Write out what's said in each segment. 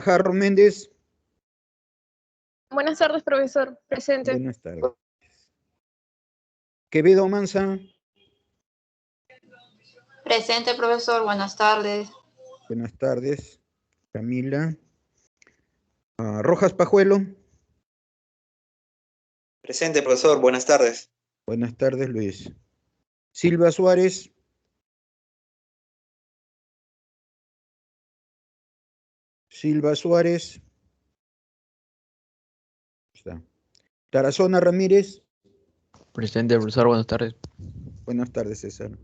Jarro Méndez. Buenas tardes, profesor. Presente. Buenas tardes. Quevedo Manza. Presente, profesor. Buenas tardes. Buenas tardes. Camila. Rojas Pajuelo. Presente, profesor. Buenas tardes. Buenas tardes, Luis. Silva Suárez. Silva Suárez. Está. Tarazona Ramírez. Presente, profesor. Buenas tardes. Buenas tardes, César.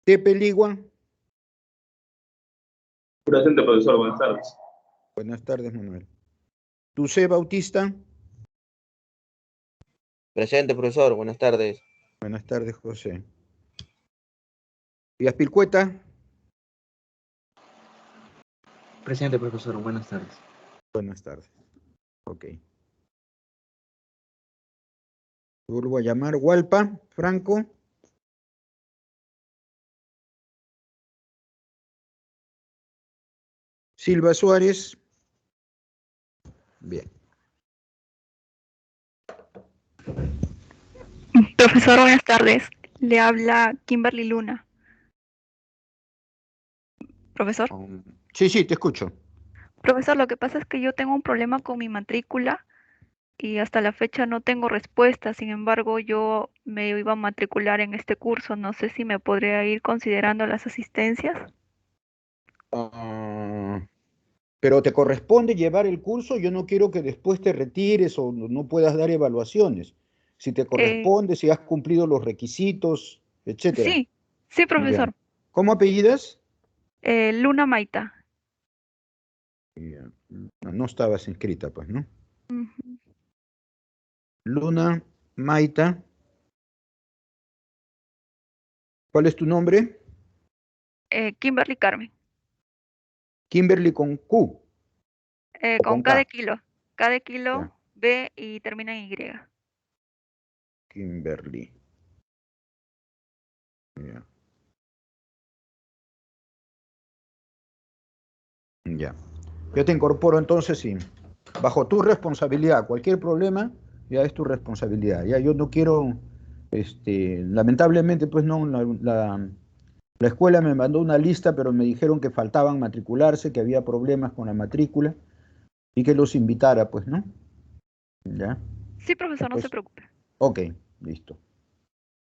Tepe Ligua. Presente, profesor. Buenas tardes. Buenas tardes, Manuel. Tucé Bautista. Presente, profesor. Buenas tardes. Buenas tardes, José. Y Aspilcueta. Presente, profesor. Buenas tardes. Buenas tardes. Ok. Vuelvo a llamar. Hualpa, Franco. Silva Suárez. Bien. Profesor, buenas tardes. Le habla Kimberly Luna. Profesor. Sí, te escucho. Profesor, lo que pasa es que yo tengo un problema con mi matrícula y hasta la fecha no tengo respuesta. Sin embargo, yo me iba a matricular en este curso. No sé si me podría ir considerando las asistencias. Pero te corresponde llevar el curso. Yo no quiero que después te retires o no puedas dar evaluaciones. Si te corresponde, si has cumplido los requisitos, etcétera. Sí, profesor. Ya. ¿Cómo apellidas? Luna Maita. No estabas inscrita, pues, ¿no? Luna Maita. ¿Cuál es tu nombre? Kimberly Carmen. Kimberly con Q. Con K de kilo. K de kilo, Ya. B y termina en Y. Kimberly. Ya. Ya. Yo te incorporo entonces y bajo tu responsabilidad, cualquier problema ya es tu responsabilidad. Ya yo no quiero, lamentablemente, pues no, la escuela me mandó una lista, pero me dijeron que faltaban matricularse, que había problemas con la matrícula y que los invitara, pues, ¿no? ¿Ya? Sí, profesor, no se preocupe. Ok, listo.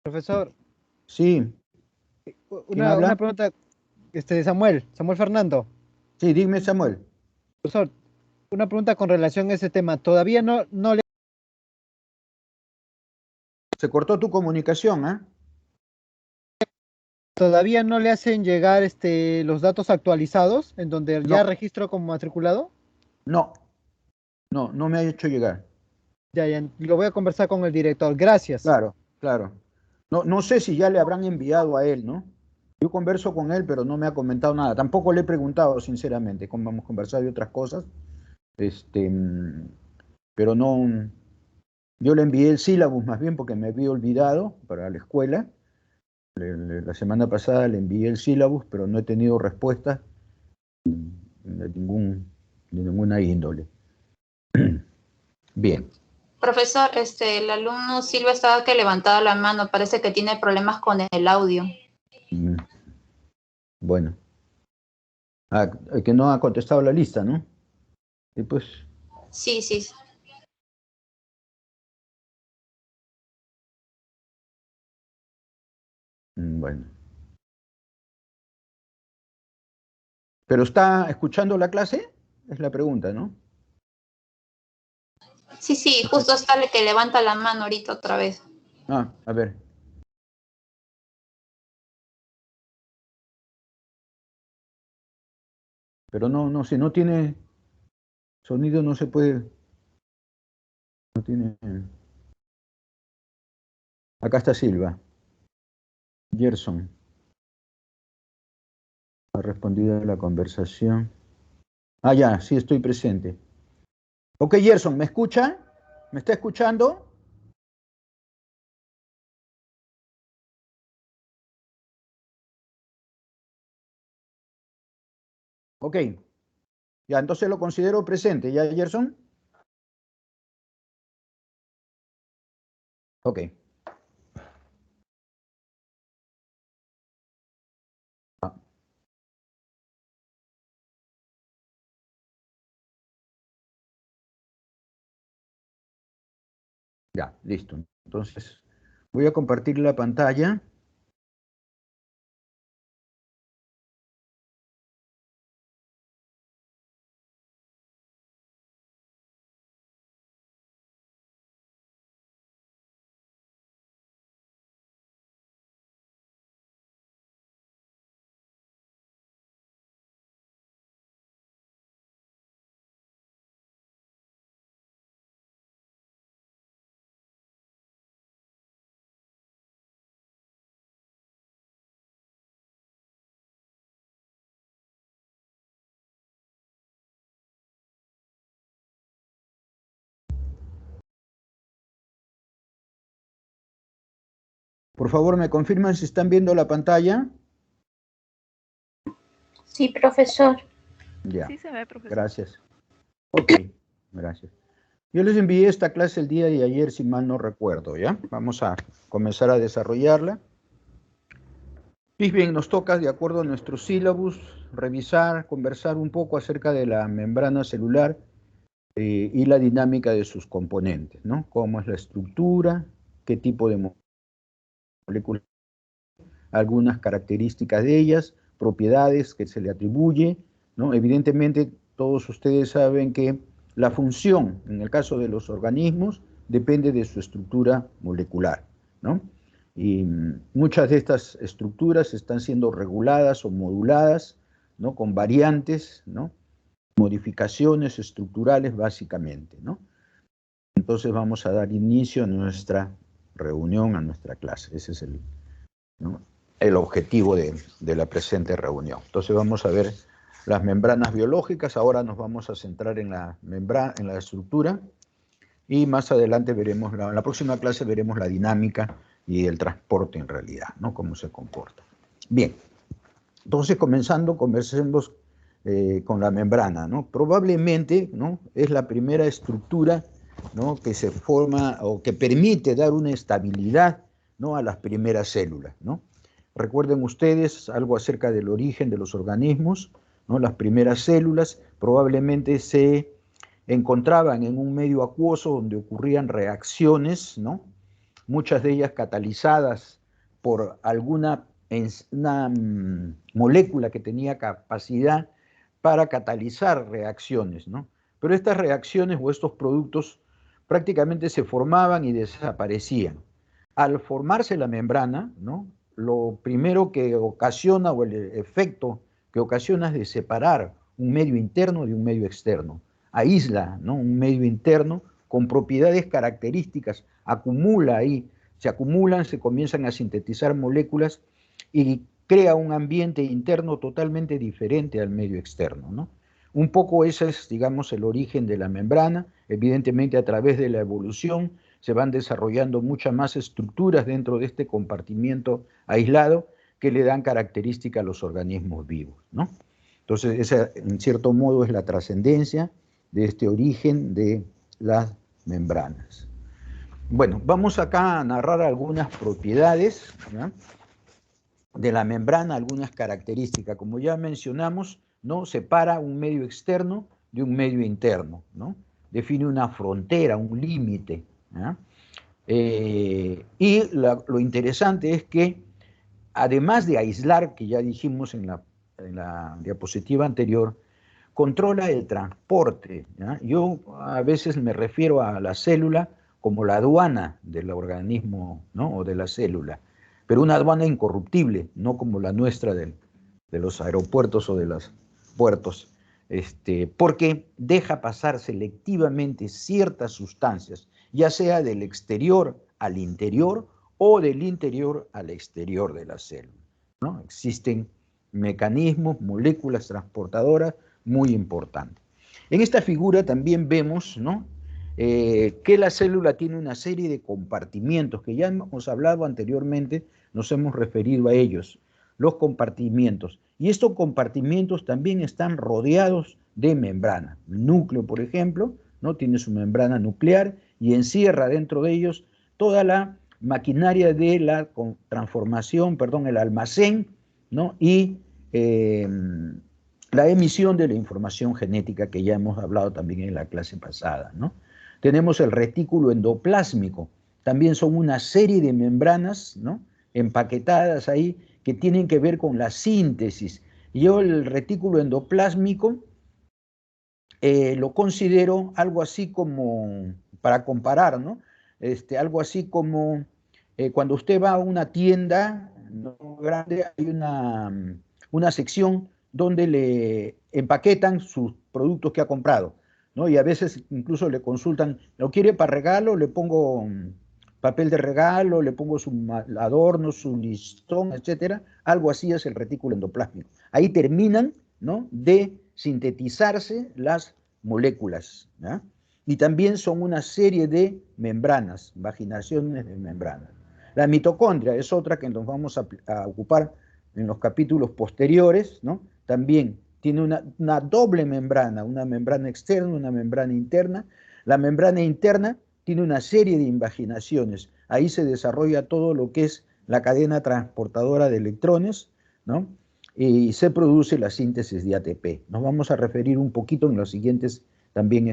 Profesor. Sí. Una pregunta, Samuel Fernando. Sí, dime, Samuel. Profesor, una pregunta con relación a ese tema. Todavía no le... Se cortó tu comunicación, ¿ah? ¿Todavía no le hacen llegar los datos actualizados en donde ya No. registro como matriculado? No me ha hecho llegar. Ya, lo voy a conversar con el director. Gracias. Claro. No sé si ya le habrán enviado a él, ¿no? Yo converso con él, pero no me ha comentado nada. Tampoco le he preguntado, sinceramente, como hemos conversado de otras cosas. Pero no. Yo le envié el sílabus más bien porque me había olvidado para la escuela. La semana pasada le envié el sílabus, pero no he tenido respuesta de ninguna índole. Bien. Profesor, el alumno Silva estaba que levantaba la mano. Parece que tiene problemas con el audio. Bueno. Que no ha contestado la lista, ¿no? Y pues... Sí. Bueno. ¿Pero está escuchando la clase? Es la pregunta, ¿no? Sí, justo está el que levanta la mano ahorita otra vez. A ver. Pero no, si no tiene sonido no se puede. No tiene. Acá está Silva. Gerson. Ha respondido a la conversación. Ya, sí estoy presente. Ok, Gerson, ¿me escucha? ¿Me está escuchando? Ok. Ya, entonces lo considero presente. ¿Ya, Gerson? Ok. Ya, listo. Entonces, voy a compartir la pantalla. Por favor, ¿me confirman si están viendo la pantalla? Sí, profesor. Ya, Sí se ve, profesor. gracias. Ok, gracias. Yo les envié esta clase el día de ayer, si mal no recuerdo, ¿ya? Vamos a comenzar a desarrollarla. Y bien, nos toca, de acuerdo a nuestro sílabus, revisar, conversar un poco acerca de la membrana celular y la dinámica de sus componentes, ¿no? Cómo es la estructura, qué tipo de moléculas, algunas características de ellas, propiedades que se le atribuye, ¿no? Evidentemente, todos ustedes saben que la función, en el caso de los organismos, depende de su estructura molecular, ¿no? Y muchas de estas estructuras están siendo reguladas o moduladas, ¿no? Con variantes, ¿no? Modificaciones estructurales básicamente, ¿no? Entonces vamos a dar inicio a nuestra reunión, a nuestra clase. Ese es ¿no? el objetivo de la presente reunión. Entonces vamos a ver las membranas biológicas. Ahora nos vamos a centrar en la membrana, en la estructura, y más adelante veremos, en la próxima clase veremos la dinámica y el transporte en realidad, ¿no? Cómo se comporta. Bien, entonces conversemos con la membrana, ¿no? Probablemente, ¿no? Es la primera estructura, ¿no? Que se forma o que permite dar una estabilidad, ¿no? A las primeras células, ¿no? Recuerden ustedes algo acerca del origen de los organismos, ¿no? Las primeras células probablemente se encontraban en un medio acuoso donde ocurrían reacciones, ¿no? Muchas de ellas catalizadas por una molécula que tenía capacidad para catalizar reacciones, ¿no? Pero estas reacciones o estos productos prácticamente se formaban y desaparecían. Al formarse la membrana, ¿no? Lo primero que ocasiona o el efecto que ocasiona es de separar un medio interno de un medio externo. Aísla, ¿no? Un medio interno con propiedades características, acumula ahí, se acumulan, se comienzan a sintetizar moléculas y crea un ambiente interno totalmente diferente al medio externo, ¿no? Un poco ese es, digamos, el origen de la membrana. Evidentemente, a través de la evolución se van desarrollando muchas más estructuras dentro de este compartimiento aislado que le dan característica a los organismos vivos, ¿no? Entonces, esa, en cierto modo, es la trascendencia de este origen de las membranas. Bueno, vamos acá a narrar algunas propiedades, ¿ya? De la membrana, algunas características. Como ya mencionamos, ¿no? Separa un medio externo de un medio interno, ¿no? Define una frontera, un límite, ¿ya? Lo interesante es que, además de aislar, que ya dijimos en la diapositiva anterior, controla el transporte, ¿ya? Yo a veces me refiero a la célula como la aduana del organismo, ¿no? O de la célula, pero una aduana incorruptible, no como la nuestra de los aeropuertos o de los puertos, porque deja pasar selectivamente ciertas sustancias, ya sea del exterior al interior o del interior al exterior de la célula, ¿no? Existen mecanismos, moléculas transportadoras muy importantes. En esta figura también vemos, ¿no? Que la célula tiene una serie de compartimientos que ya hemos hablado anteriormente, nos hemos referido a ellos, los compartimientos. Y estos compartimentos también están rodeados de membrana. El núcleo, por ejemplo, ¿no? Tiene su membrana nuclear y encierra dentro de ellos toda la maquinaria de la transformación, perdón, el almacén, ¿no? Y la emisión de la información genética que ya hemos hablado también en la clase pasada, ¿no? Tenemos el retículo endoplásmico, también son una serie de membranas, ¿no? Empaquetadas ahí que tienen que ver con la síntesis. Yo el retículo endoplásmico lo considero algo así como, para comparar, ¿no? Algo así como cuando usted va a una tienda, ¿no?, grande, hay una sección donde le empaquetan sus productos que ha comprado, ¿no? Y a veces incluso le consultan, ¿lo quiere para regalo? Le pongo papel de regalo, le pongo su adorno, su listón, etcétera. Algo así es el retículo endoplásmico. Ahí terminan, ¿no?, de sintetizarse las moléculas, ¿ya? Y también son una serie de membranas, vaginaciones de membranas. La mitocondria es otra que nos vamos a ocupar en los capítulos posteriores, ¿no? También tiene una doble membrana, una membrana externa, una membrana interna. La membrana interna tiene una serie de invaginaciones. Ahí se desarrolla todo lo que es la cadena transportadora de electrones, ¿no? Y se produce la síntesis de ATP. Nos vamos a referir un poquito en los siguientes también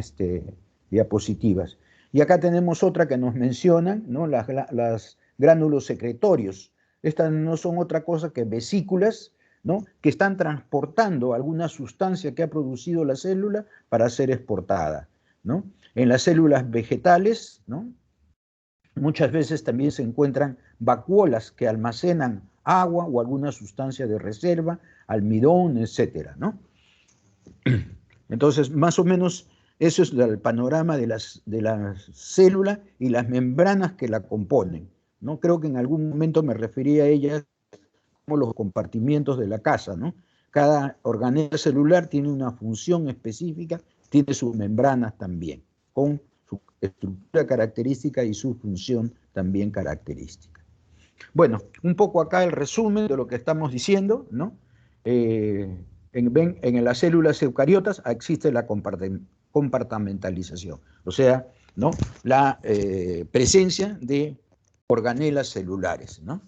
diapositivas. Y acá tenemos otra que nos mencionan, ¿no? Las gránulos secretorios. Estas no son otra cosa que vesículas, ¿no?, que están transportando alguna sustancia que ha producido la célula para ser exportada, ¿no? En las células vegetales, ¿no?, muchas veces también se encuentran vacuolas que almacenan agua o alguna sustancia de reserva, almidón, etcétera, ¿no? Entonces, más o menos, eso es el panorama de la célula y las membranas que la componen, ¿no? Creo que en algún momento me referí a ellas como los compartimientos de la casa, ¿no? Cada organela celular tiene una función específica, tiene sus membranas también, con su estructura característica y su función también característica. Bueno, un poco acá el resumen de lo que estamos diciendo, ¿no? En las células eucariotas existe la compartamentalización, o sea, ¿no?, la presencia de organelas celulares, ¿no?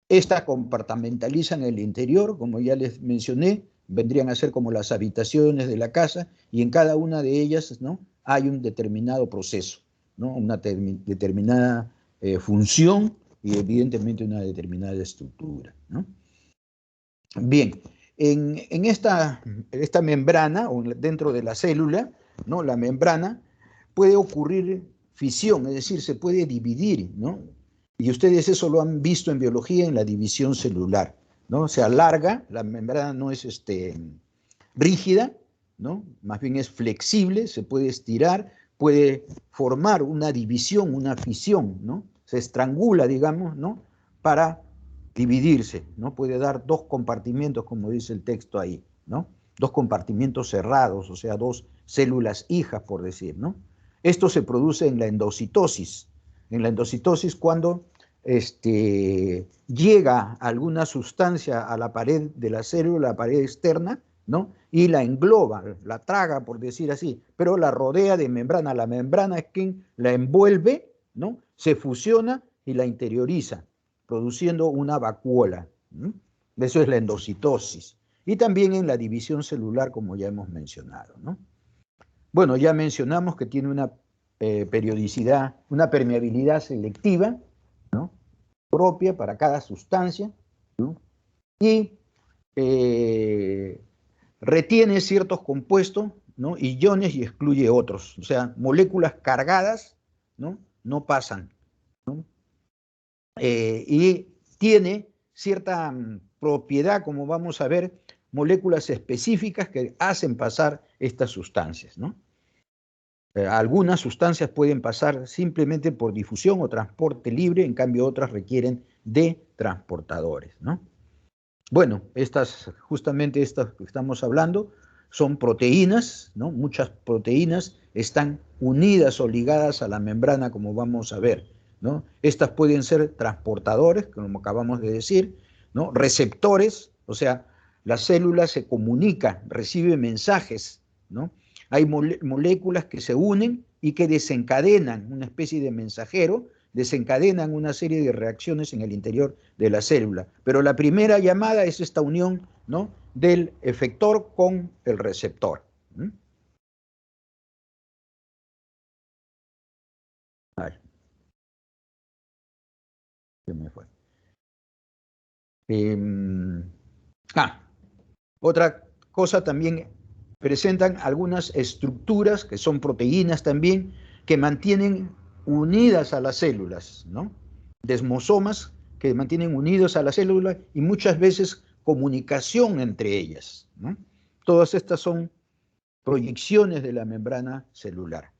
Estas compartamentalizan el interior, como ya les mencioné, vendrían a ser como las habitaciones de la casa, y en cada una de ellas, ¿no?, hay un determinado proceso, ¿no?, una determinada función y evidentemente una determinada estructura, ¿no? Bien, en esta membrana, o dentro de la célula, ¿no?, la membrana puede ocurrir fisión, es decir, se puede dividir, ¿no? Y ustedes eso lo han visto en biología, en la división celular, ¿no? Se alarga, la membrana no es rígida, ¿no? Más bien es flexible, se puede estirar, puede formar una división, una fisión, ¿no? Se estrangula, digamos, ¿no?, para dividirse, ¿no? Puede dar dos compartimentos, como dice el texto ahí, ¿no? Dos compartimentos cerrados, o sea, dos células hijas, por decir, ¿no? Esto se produce en la endocitosis. En la endocitosis, cuando llega alguna sustancia a la pared de la célula, la pared externa, ¿no?, y la engloba, la traga, por decir así, pero la rodea de membrana. La membrana es quien la envuelve, ¿no?, se fusiona y la interioriza, produciendo una vacuola. Eso es la endocitosis. Y también en la división celular, como ya hemos mencionado, ¿no? Bueno, ya mencionamos que tiene una periodicidad, una permeabilidad selectiva, ¿no?, propia para cada sustancia, ¿no?, y retiene ciertos compuestos, ¿no?, iones, y excluye otros. O sea, moléculas cargadas, ¿no?, no pasan, ¿no? Y tiene cierta propiedad, como vamos a ver, moléculas específicas que hacen pasar estas sustancias, ¿no? Algunas sustancias pueden pasar simplemente por difusión o transporte libre, en cambio otras requieren de transportadores, ¿no? Bueno, justamente estas que estamos hablando son proteínas, ¿no? Muchas proteínas están unidas o ligadas a la membrana, como vamos a ver, ¿no? Estas pueden ser transportadores, como acabamos de decir, ¿no? Receptores, o sea, la célula se comunica, recibe mensajes, ¿no? Hay moléculas que se unen y que desencadenan una especie de mensajero, desencadenan una serie de reacciones en el interior de la célula. Pero la primera llamada es esta unión, ¿no?, del efector con el receptor. Ay. Se me fue. Otra cosa también, presentan algunas estructuras que son proteínas también, que mantienen unidas a las células, ¿no? Desmosomas que mantienen unidos a las células y muchas veces comunicación entre ellas, ¿no? Todas estas son proyecciones de la membrana celular.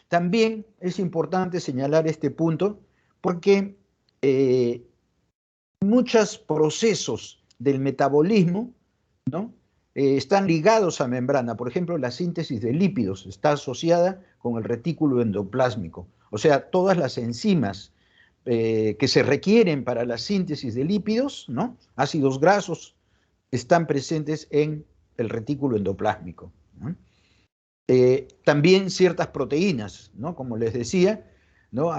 También es importante señalar este punto porque muchos procesos del metabolismo, ¿no?, están ligados a membrana. Por ejemplo, la síntesis de lípidos está asociada con el retículo endoplásmico. O sea, todas las enzimas que se requieren para la síntesis de lípidos, ¿no?, ácidos grasos, están presentes en el retículo endoplásmico, ¿no? También ciertas proteínas, ¿no?, como les decía, ¿no?,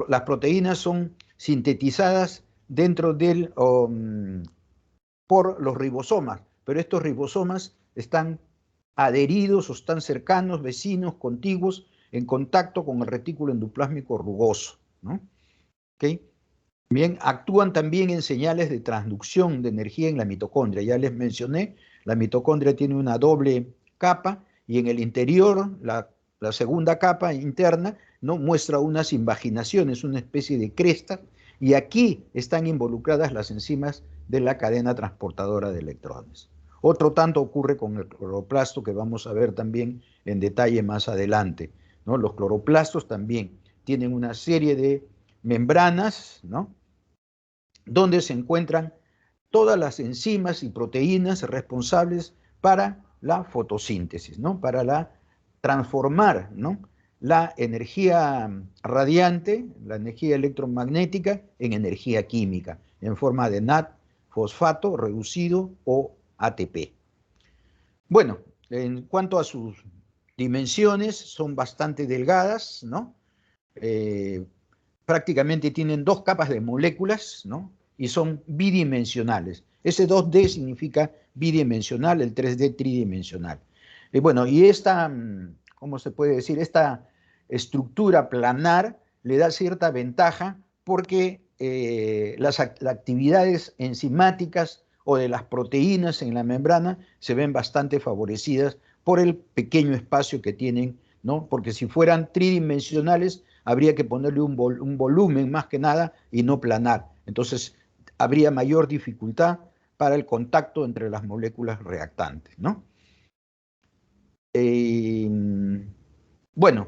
las proteínas son sintetizadas dentro del, por los ribosomas, pero estos ribosomas están adheridos o están cercanos, vecinos, contiguos, en contacto con el retículo endoplásmico rugoso, ¿no? ¿Okay? Bien, actúan también en señales de transducción de energía en la mitocondria. Ya les mencioné, la mitocondria tiene una doble capa y en el interior, la segunda capa interna, ¿no?, muestra unas invaginaciones, una especie de cresta, y aquí están involucradas las enzimas de la cadena transportadora de electrones. Otro tanto ocurre con el cloroplasto, que vamos a ver también en detalle más adelante, ¿no? Los cloroplastos también tienen una serie de membranas, ¿no?, donde se encuentran todas las enzimas y proteínas responsables para la fotosíntesis, ¿no?, para transformar, ¿no?, la energía radiante, la energía electromagnética, en energía química, en forma de NAD, fosfato reducido o ATP. Bueno, en cuanto a sus dimensiones, son bastante delgadas, ¿no? Prácticamente tienen 2 capas de moléculas, ¿no?, y son bidimensionales. Ese 2D significa bidimensional, el 3D tridimensional. Bueno, y esta, ¿cómo se puede decir?, esta estructura planar le da cierta ventaja porque las actividades enzimáticas o de las proteínas en la membrana se ven bastante favorecidas por el pequeño espacio que tienen, ¿no? Porque si fueran tridimensionales habría que ponerle un volumen más que nada y no planar. Entonces habría mayor dificultad para el contacto entre las moléculas reactantes, ¿no? Bueno,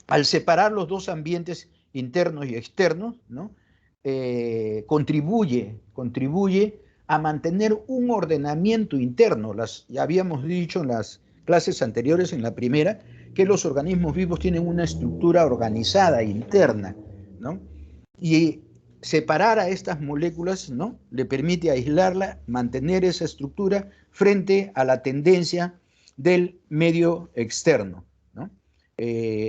al separar los dos ambientes internos y externos, ¿no?, contribuye a mantener un ordenamiento interno. Ya habíamos dicho en las clases anteriores, en la primera, que los organismos vivos tienen una estructura organizada interna, ¿no? Y separar a estas moléculas, ¿no?, le permite aislarla, mantener esa estructura frente a la tendencia del medio externo, ¿no?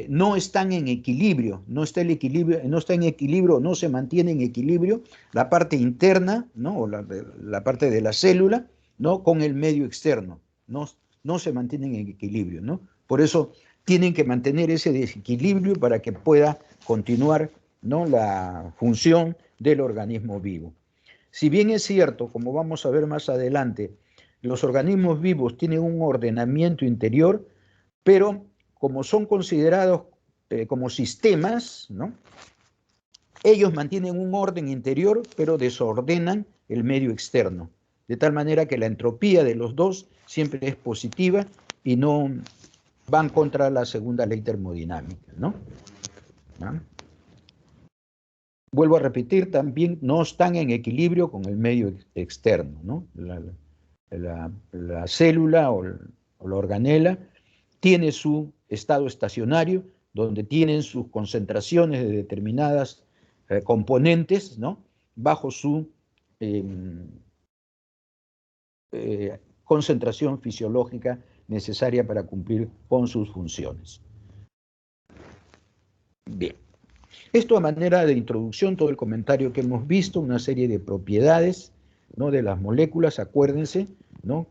No están en equilibrio, no está en equilibrio, no se mantiene en equilibrio la parte interna, ¿no?, o la parte de la célula, ¿no?, con el medio externo, no se mantienen en equilibrio, ¿no? Por eso tienen que mantener ese desequilibrio para que pueda continuar, ¿no?, la función del organismo vivo. Si bien es cierto, como vamos a ver más adelante, los organismos vivos tienen un ordenamiento interior, pero como son considerados como sistemas, ¿no?, ellos mantienen un orden interior, pero desordenan el medio externo, de tal manera que la entropía de los dos siempre es positiva y no van contra la segunda ley termodinámica, ¿no? ¿Ah? Vuelvo a repetir, también no están en equilibrio con el medio externo, ¿no? La célula o la organela tiene su estado estacionario, donde tienen sus concentraciones de determinadas componentes, ¿no? Bajo su concentración fisiológica necesaria para cumplir con sus funciones. Bien. Esto a manera de introducción, todo el comentario que hemos visto, una serie de propiedades, ¿no?, de las moléculas, acuérdense, ¿no?,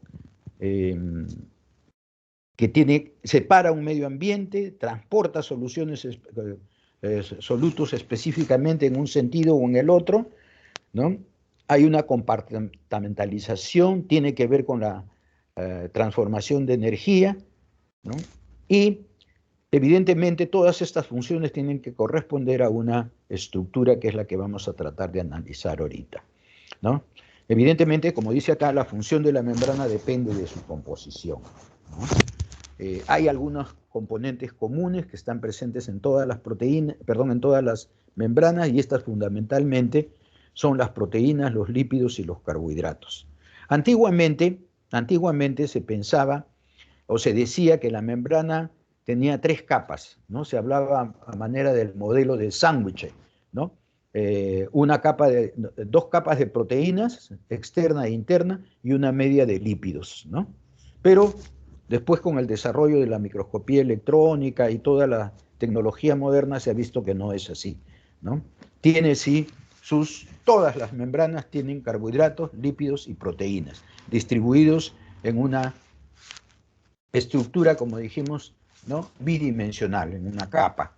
que separa un medio ambiente, transporta soluciones, solutos específicamente en un sentido o en el otro, ¿no? Hay una compartimentalización, tiene que ver con la transformación de energía, ¿no? Y evidentemente todas estas funciones tienen que corresponder a una estructura que es la que vamos a tratar de analizar ahorita, ¿no? Evidentemente, como dice acá, la función de la membrana depende de su composición, ¿no? Hay algunos componentes comunes que están presentes en todas las proteínas, perdón, en todas las membranas, y estas fundamentalmente son las proteínas, los lípidos y los carbohidratos. Antiguamente se pensaba o se decía que la membrana tenía 3 capas, ¿no? Se hablaba a manera del modelo de sándwich, ¿no? 2 capas de proteínas, externa e interna, y una media de lípidos, ¿no? Pero después, con el desarrollo de la microscopía electrónica y toda la tecnología moderna, se ha visto que no es así, ¿no? Tiene sí todas las membranas tienen carbohidratos, lípidos y proteínas, distribuidos en una estructura, como dijimos, ¿no?, bidimensional, en una capa.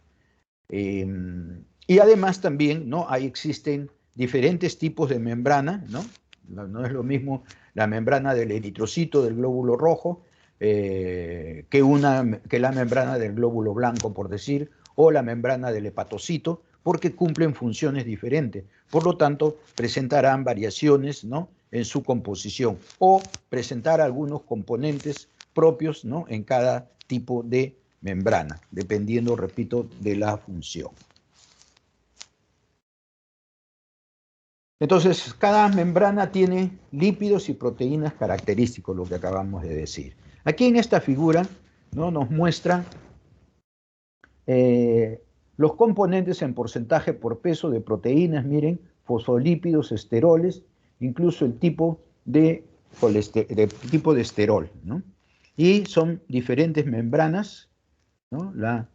Y además también, ¿no?, existen diferentes tipos de membrana, ¿no? No es lo mismo la membrana del eritrocito, del glóbulo rojo, que la membrana del glóbulo blanco, por decir, o la membrana del hepatocito, porque cumplen funciones diferentes. Por lo tanto, presentarán variaciones, ¿no?, en su composición, o presentar algunos componentes propios, ¿no?, en cada tipo de membrana, dependiendo, repito, de la función. Entonces, cada membrana tiene lípidos y proteínas característicos, lo que acabamos de decir. Aquí en esta figura, ¿no?, nos muestra los componentes en porcentaje por peso de proteínas, miren, fosfolípidos, esteroles, incluso el tipo de esterol, ¿no? Y son diferentes membranas, ¿no? La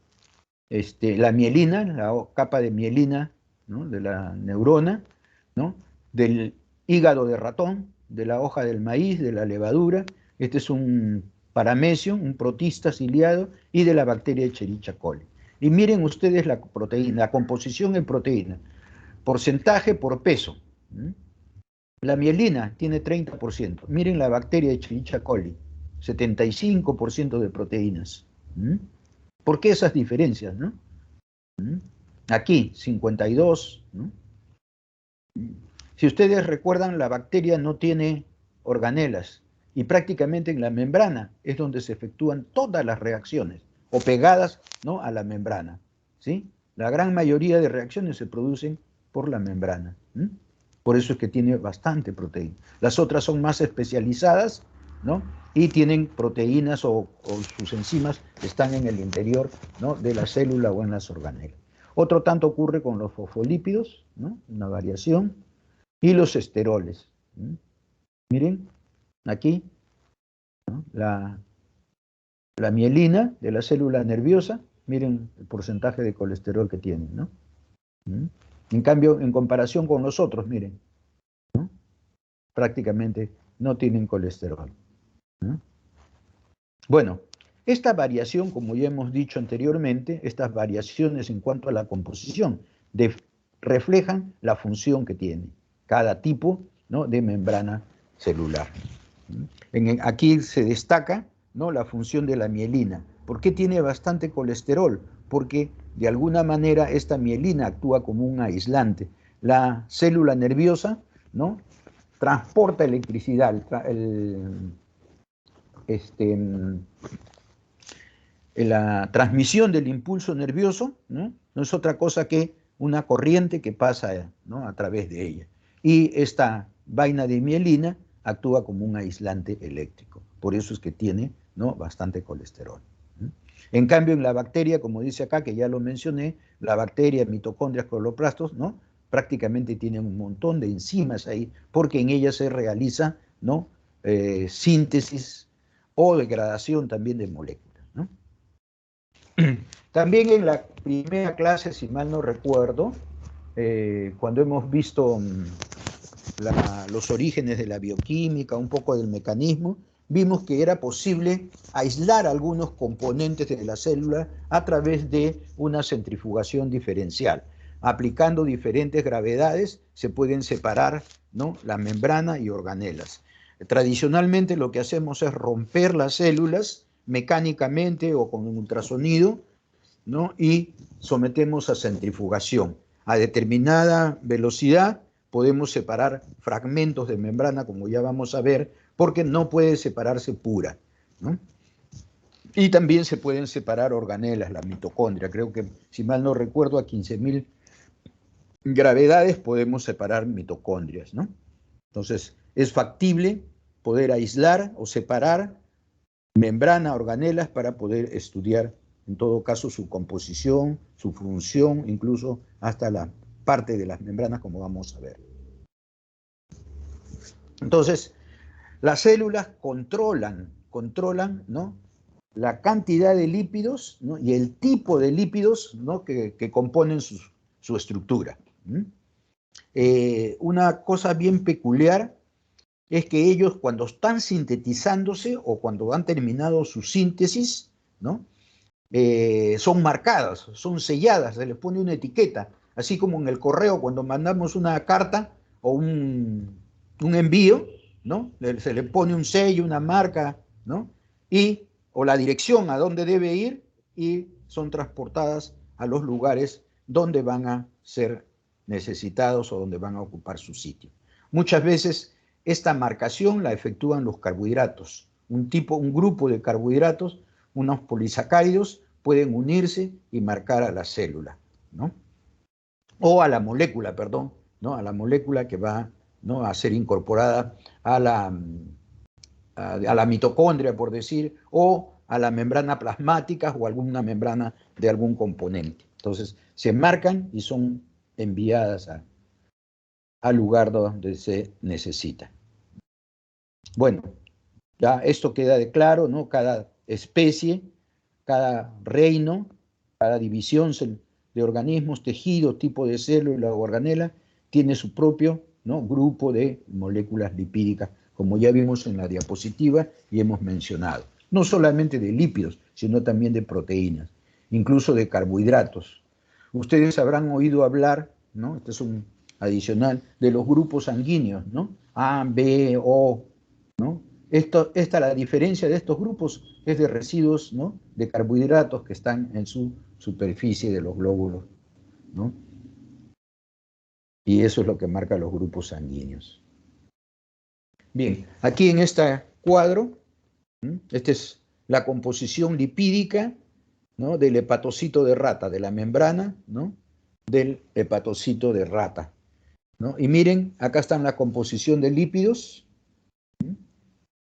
mielina, la capa de mielina, ¿no?, de la neurona, ¿no?, del hígado de ratón, de la hoja del maíz, de la levadura. Este es un paramecio, un protista ciliado, y de la bacteria Escherichia coli. Y miren ustedes la proteína, la composición en proteína, porcentaje por peso. La mielina tiene 30%. Miren la bacteria Escherichia coli, 75% de proteínas. ¿Por qué esas diferencias, no? Aquí, 52, ¿no? Si ustedes recuerdan, la bacteria no tiene organelas, y prácticamente en la membrana es donde se efectúan todas las reacciones, o pegadas, ¿no?, a la membrana, ¿sí? La gran mayoría de reacciones se producen por la membrana. Por eso es que tiene bastante proteína. Las otras son más especializadas, ¿no?, y tienen proteínas o sus enzimas están en el interior, ¿no?, de la célula o en las organelas. Otro tanto ocurre con los fosfolípidos, ¿no?, una variación, y los esteroles. Miren, aquí, ¿no?, la mielina de la célula nerviosa, miren el porcentaje de colesterol que tiene, ¿no? En cambio, en comparación con los otros, miren, ¿no?, prácticamente no tienen colesterol, ¿no? Bueno, esta variación, como ya hemos dicho anteriormente, estas variaciones en cuanto a la composición reflejan la función que tiene cada tipo, ¿no?, de membrana celular. Aquí se destaca, ¿no?, la función de la mielina. ¿Por qué tiene bastante colesterol? Porque de alguna manera esta mielina actúa como un aislante. La célula nerviosa, ¿no?, transporta electricidad, la transmisión del impulso nervioso, ¿no?, no es otra cosa que una corriente que pasa, ¿no?, a través de ella. Y esta vaina de mielina actúa como un aislante eléctrico. Por eso es que tiene, ¿no?, bastante colesterol. En cambio, en la bacteria, como dice acá, que ya lo mencioné, la bacteria, mitocondrias, cloroplastos, ¿no? Prácticamente tienen un montón de enzimas ahí, porque en ellas se realiza, ¿no? Síntesis o degradación también de moléculas, ¿no? También en la primera clase, si mal no recuerdo, cuando hemos visto los orígenes de la bioquímica, un poco del mecanismo, vimos que era posible aislar algunos componentes de la célula a través de una centrifugación diferencial. Aplicando diferentes gravedades se pueden separar, ¿no?, la membrana y organelas. Tradicionalmente lo que hacemos es romper las células mecánicamente o con un ultrasonido, ¿no?, y sometemos a centrifugación. A determinada velocidad podemos separar fragmentos de membrana, como ya vamos a ver, porque no puede separarse pura, ¿no? Y también se pueden separar organelas, la mitocondria. Creo que, si mal no recuerdo, a 15.000 gravedades podemos separar mitocondrias, ¿no? Entonces, es factible poder aislar o separar membrana, organelas, para poder estudiar, en todo caso, su composición, su función, incluso hasta la parte de las membranas, como vamos a ver. Entonces, las células controlan, ¿no?, la cantidad de lípidos, ¿no?, y el tipo de lípidos, ¿no?, que componen su estructura. Una cosa bien peculiar es que ellos, cuando están sintetizándose o cuando han terminado su síntesis, ¿no?, son marcadas, son selladas, se les pone una etiqueta, así como en el correo cuando mandamos una carta o un envío, ¿no?, se le pone un sello, una marca, ¿no?, o la dirección a dónde debe ir, y son transportadas a los lugares donde van a ser necesitados o donde van a ocupar su sitio. Muchas veces esta marcación la efectúan los carbohidratos. Un grupo de carbohidratos, unos polisacáridos, pueden unirse y marcar a la célula, ¿no?, o a la molécula, perdón, ¿no?, a la molécula que va, ¿no?, a ser incorporada a la mitocondria, por decir, o a la membrana plasmática o alguna membrana de algún componente. Entonces, se marcan y son enviadas al lugar donde se necesita. Bueno, ya esto queda de claro, ¿no? Cada especie, cada reino, cada división de organismos, tejidos, tipo de célula o organela, tiene su propio, ¿no?, grupo de moléculas lipídicas, como ya vimos en la diapositiva y hemos mencionado. No solamente de lípidos, sino también de proteínas, incluso de carbohidratos. Ustedes habrán oído hablar, ¿no?, este es un adicional, de los grupos sanguíneos, ¿no?, A, B, O, ¿no? La diferencia de estos grupos es de residuos, ¿no?, de carbohidratos que están en su superficie de los glóbulos, ¿no? Y eso es lo que marca los grupos sanguíneos. Bien, aquí en este cuadro, esta es la composición lipídica, ¿no?, del hepatocito de rata, de la membrana, ¿no?, del hepatocito de rata, ¿no? Y miren, acá están la composición de lípidos,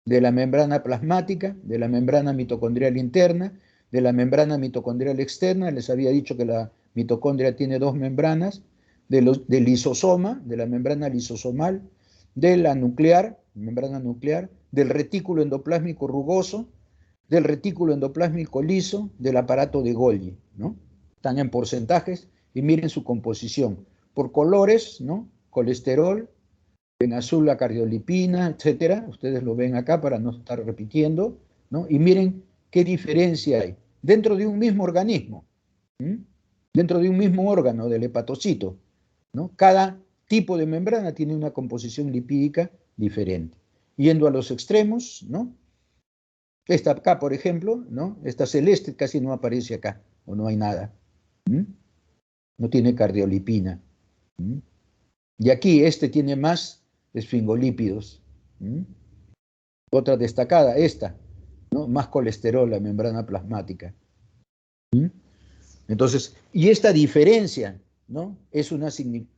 de la membrana plasmática, de la membrana mitocondrial interna, de la membrana mitocondrial externa. Les había dicho que la mitocondria tiene dos membranas, del lisosoma, de la membrana lisosomal, de la nuclear, membrana nuclear, del retículo endoplásmico rugoso, del retículo endoplásmico liso, del aparato de Golgi, ¿no? Están en porcentajes y miren su composición. Por colores, ¿no?, colesterol, en azul la cardiolipina, etcétera. Ustedes lo ven acá para no estar repitiendo, ¿no? Y miren qué diferencia hay dentro de un mismo organismo, dentro de un mismo órgano del hepatocito, ¿no? Cada tipo de membrana tiene una composición lipídica diferente. Yendo a los extremos, ¿no?, esta acá, por ejemplo, ¿no?, esta celeste casi no aparece acá, o no hay nada. No tiene cardiolipina. Y aquí este tiene más esfingolípidos. Otra destacada, esta, ¿no?, más colesterol, la membrana plasmática. Entonces, y esta diferencia, ¿no?,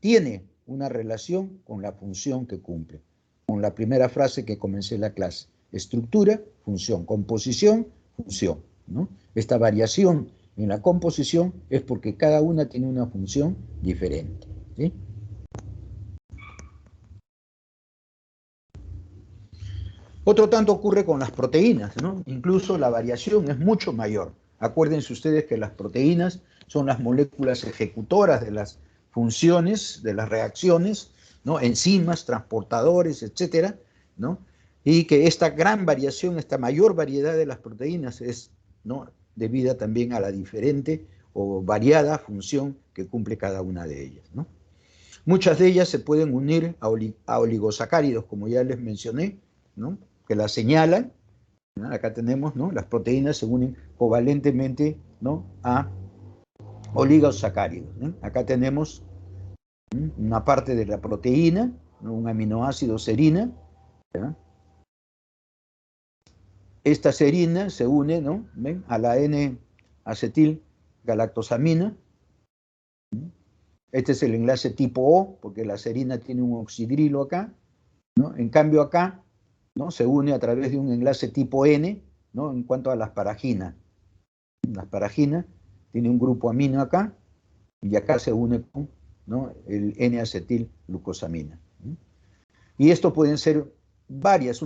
tiene una relación con la función que cumple, con la primera frase que comencé la clase: estructura, función; composición, función, ¿no? Esta variación en la composición es porque cada una tiene una función diferente, ¿sí? Otro tanto ocurre con las proteínas, ¿no? Incluso la variación es mucho mayor. Acuérdense ustedes que las proteínas son las moléculas ejecutoras de las funciones, de las reacciones, ¿no? Enzimas, transportadores, etcétera, ¿no? Y que esta gran variación, esta mayor variedad de las proteínas es, ¿no?, debida también a la diferente o variada función que cumple cada una de ellas, ¿no? Muchas de ellas se pueden unir a oligosacáridos, como ya les mencioné, ¿no?, que las señalan, ¿no? Acá tenemos, ¿no?, las proteínas se unen covalentemente, ¿no?, a oligosacáridos, ¿no? Acá tenemos, ¿no?, una parte de la proteína, ¿no?, un aminoácido serina, ¿no? Esta serina se une, ¿no?, ¿ven?, a la N-acetilgalactosamina. Este es el enlace tipo O, porque la serina tiene un oxidrilo acá, ¿no? En cambio acá, ¿no?, se une a través de un enlace tipo N, ¿no?, en cuanto a la asparagina. La asparagina tiene un grupo amino acá, y acá se une con, ¿no?, el N-acetilglucosamina. Y esto pueden ser varias,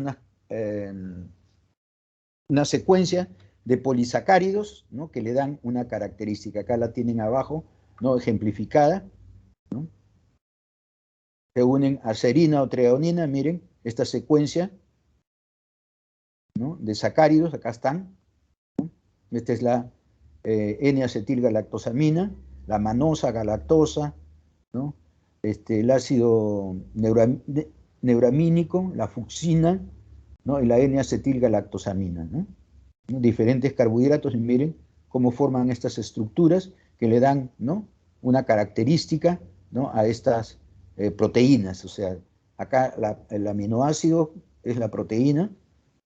una secuencia de polisacáridos, ¿no?, que le dan una característica. Acá la tienen abajo, ¿no?, ejemplificada, ¿no? Se unen a serina o treonina, miren, esta secuencia, ¿no?, de sacáridos, acá están, ¿no? Esta es la N-acetilgalactosamina, la manosa galactosa, ¿no?, el ácido neuramínico, la fucsina, ¿no?, y la N-acetilgalactosamina, ¿no? Diferentes carbohidratos, y miren cómo forman estas estructuras que le dan, ¿no?, una característica, ¿no?, a estas proteínas. O sea, acá el aminoácido es la proteína,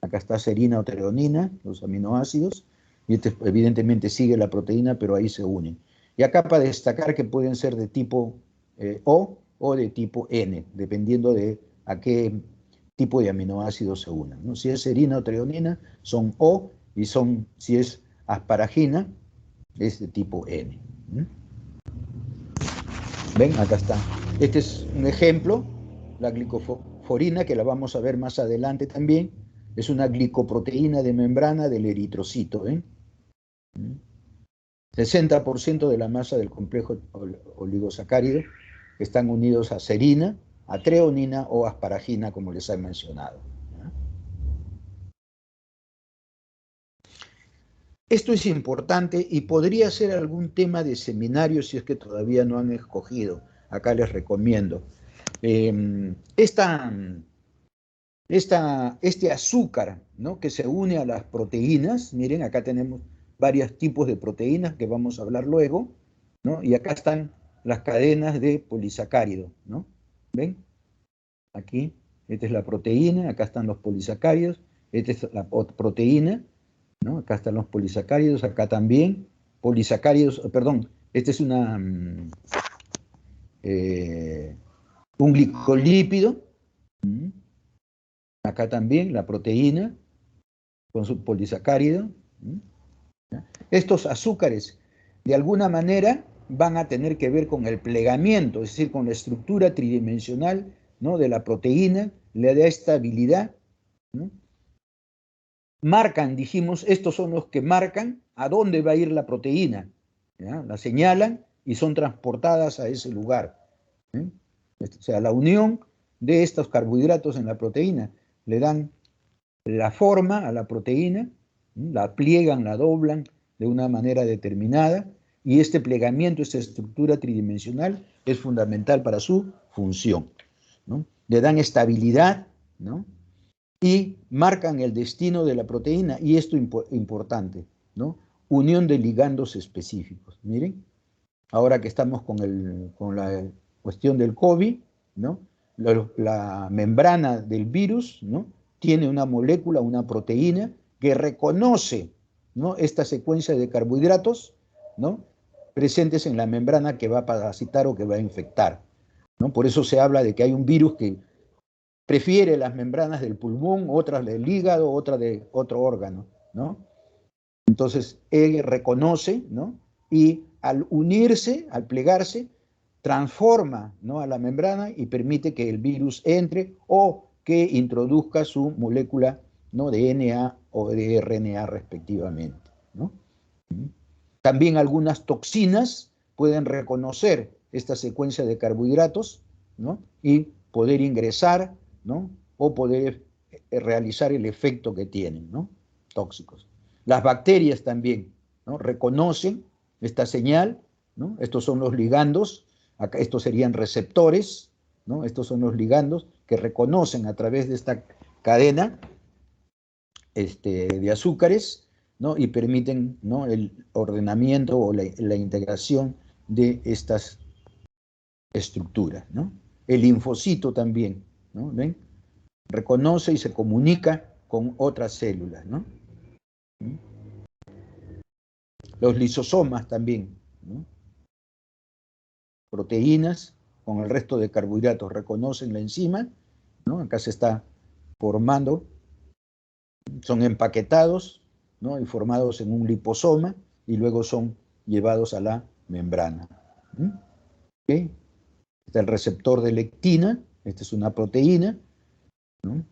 acá está serina o treonina, los aminoácidos, y este evidentemente sigue la proteína, pero ahí se unen. Y acá para destacar que pueden ser de tipo O de tipo N, dependiendo de a qué tipo de aminoácidos se unan, ¿no? Si es serina o treonina, son O, y si es asparagina, es de tipo N. ¿Ven? Acá está. Este es un ejemplo, la glicoforina, que la vamos a ver más adelante también. Es una glicoproteína de membrana del eritrocito, ¿ven? 60% de la masa del complejo oligosacárido están unidos a serina, a treonina o asparagina, como les he mencionado. Esto es importante y podría ser algún tema de seminario si es que todavía no han escogido. Acá les recomiendo. Este azúcar, ¿no?, que se une a las proteínas, miren, acá tenemos varios tipos de proteínas que vamos a hablar luego, ¿no? Y acá están las cadenas de polisacárido, ¿no? ¿Ven? Aquí, esta es la proteína, acá están los polisacáridos, esta es la proteína, ¿no? Acá están los polisacáridos, acá también, polisacáridos, perdón, este es un glicolípido, acá también la proteína, con su polisacárido. Estos azúcares, de alguna manera, van a tener que ver con el plegamiento, es decir, con la estructura tridimensional, ¿no?, de la proteína, le da estabilidad, ¿no? Marcan, dijimos, estos son los que marcan a dónde va a ir la proteína, ¿ya? La señalan y son transportadas a ese lugar, ¿eh? O sea, la unión de estos carbohidratos en la proteína le dan la forma a la proteína, la pliegan, la doblan de una manera determinada, y este plegamiento, esta estructura tridimensional es fundamental para su función, ¿no? Le dan estabilidad, ¿no?, y marcan el destino de la proteína, y esto importante, ¿no?, unión de ligandos específicos. Miren, ahora que estamos con la cuestión del COVID, ¿no?, la membrana del virus, ¿no?, tiene una molécula, una proteína, que reconoce, ¿no?, esta secuencia de carbohidratos, ¿no?, presentes en la membrana que va a parasitar o que va a infectar, ¿no? Por eso se habla de que hay un virus que prefiere las membranas del pulmón, otras del hígado, otras de otro órgano, ¿no? Entonces, él reconoce, ¿no? Y al unirse, al plegarse, transforma, ¿no?, a la membrana y permite que el virus entre o que introduzca su molécula, ¿no?, de DNA o de RNA respectivamente, ¿no? También algunas toxinas pueden reconocer esta secuencia de carbohidratos, ¿no?, y poder ingresar, ¿no?, o poder realizar el efecto que tienen, ¿no?, tóxicos. Las bacterias también, ¿no?, reconocen esta señal, ¿no? Estos son los ligandos, acá estos serían receptores, ¿no? Estos son los ligandos que reconocen a través de esta cadena de azúcares, ¿no?, y permiten, ¿no?, el ordenamiento o la integración de estas estructuras, ¿no? El linfocito también, ¿no?, ¿ven? Reconoce y se comunica con otras células, ¿no? Los lisosomas también, ¿no? Proteínas con el resto de carbohidratos reconocen la enzima, ¿no? Acá se está formando, son empaquetados, ¿no?, y formados en un liposoma y luego son llevados a la membrana. ¿Okay? Está el receptor de lectina, esta es una proteína, ¿no?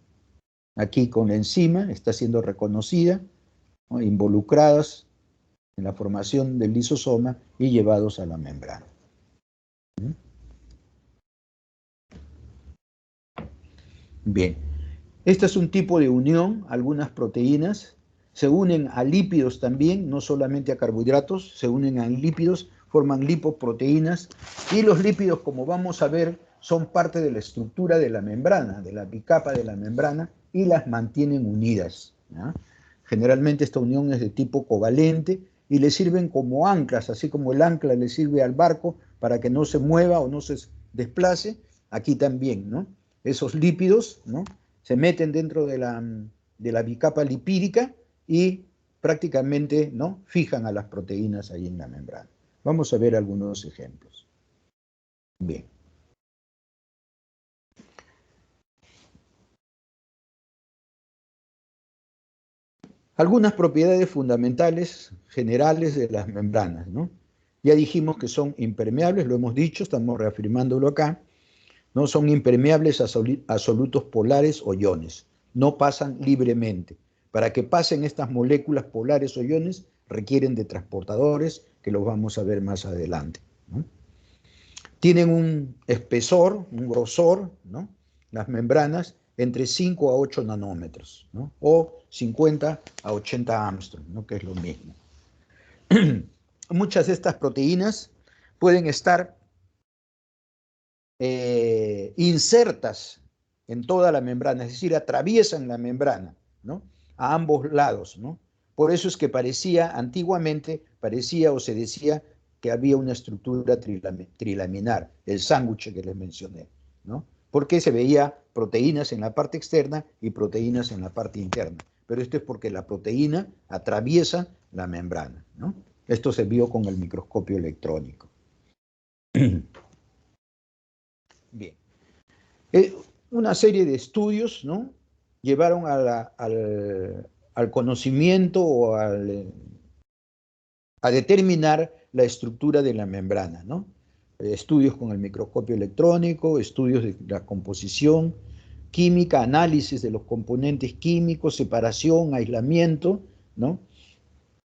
Aquí con la enzima está siendo reconocida, ¿no?, involucradas en la formación del lisosoma y llevados a la membrana. Bien, este es un tipo de unión. Algunas proteínas se unen a lípidos también, no solamente a carbohidratos, se unen a lípidos, forman lipoproteínas, y los lípidos, como vamos a ver, son parte de la estructura de la membrana, de la bicapa de la membrana, y las mantienen unidas, ¿ya? Generalmente esta unión es de tipo covalente y le sirven como anclas, así como el ancla le sirve al barco para que no se mueva o no se desplace, aquí también, ¿no? Esos lípidos, ¿no?, se meten dentro de la bicapa lipídica y prácticamente, ¿no?, fijan a las proteínas ahí en la membrana. Vamos a ver algunos ejemplos. Bien. Algunas propiedades fundamentales generales de las membranas, ¿no? Ya dijimos que son impermeables, lo hemos dicho, estamos reafirmándolo acá, ¿no? Son impermeables a solutos polares o iones, no pasan libremente. Para que pasen estas moléculas polares o iones requieren de transportadores, que los vamos a ver más adelante, ¿no? Tienen un espesor, un grosor, ¿no?, las membranas, entre 5 a 8 nanómetros, ¿no?, o 50 a 80 Armstrong, ¿no?, que es lo mismo. Muchas de estas proteínas pueden estar insertas en toda la membrana, es decir, atraviesan la membrana, ¿no?, a ambos lados, ¿no? Por eso es que antiguamente parecía o se decía que había una estructura trilaminar, el sándwich que les mencioné, ¿no? Porque se veía proteínas en la parte externa y proteínas en la parte interna. Pero esto es porque la proteína atraviesa la membrana, ¿no? Esto se vio con el microscopio electrónico. Bien. Una serie de estudios, ¿no?, llevaron al conocimiento o a determinar la estructura de la membrana, ¿no? Estudios con el microscopio electrónico, estudios de la composición química, análisis de los componentes químicos, separación, aislamiento, ¿no?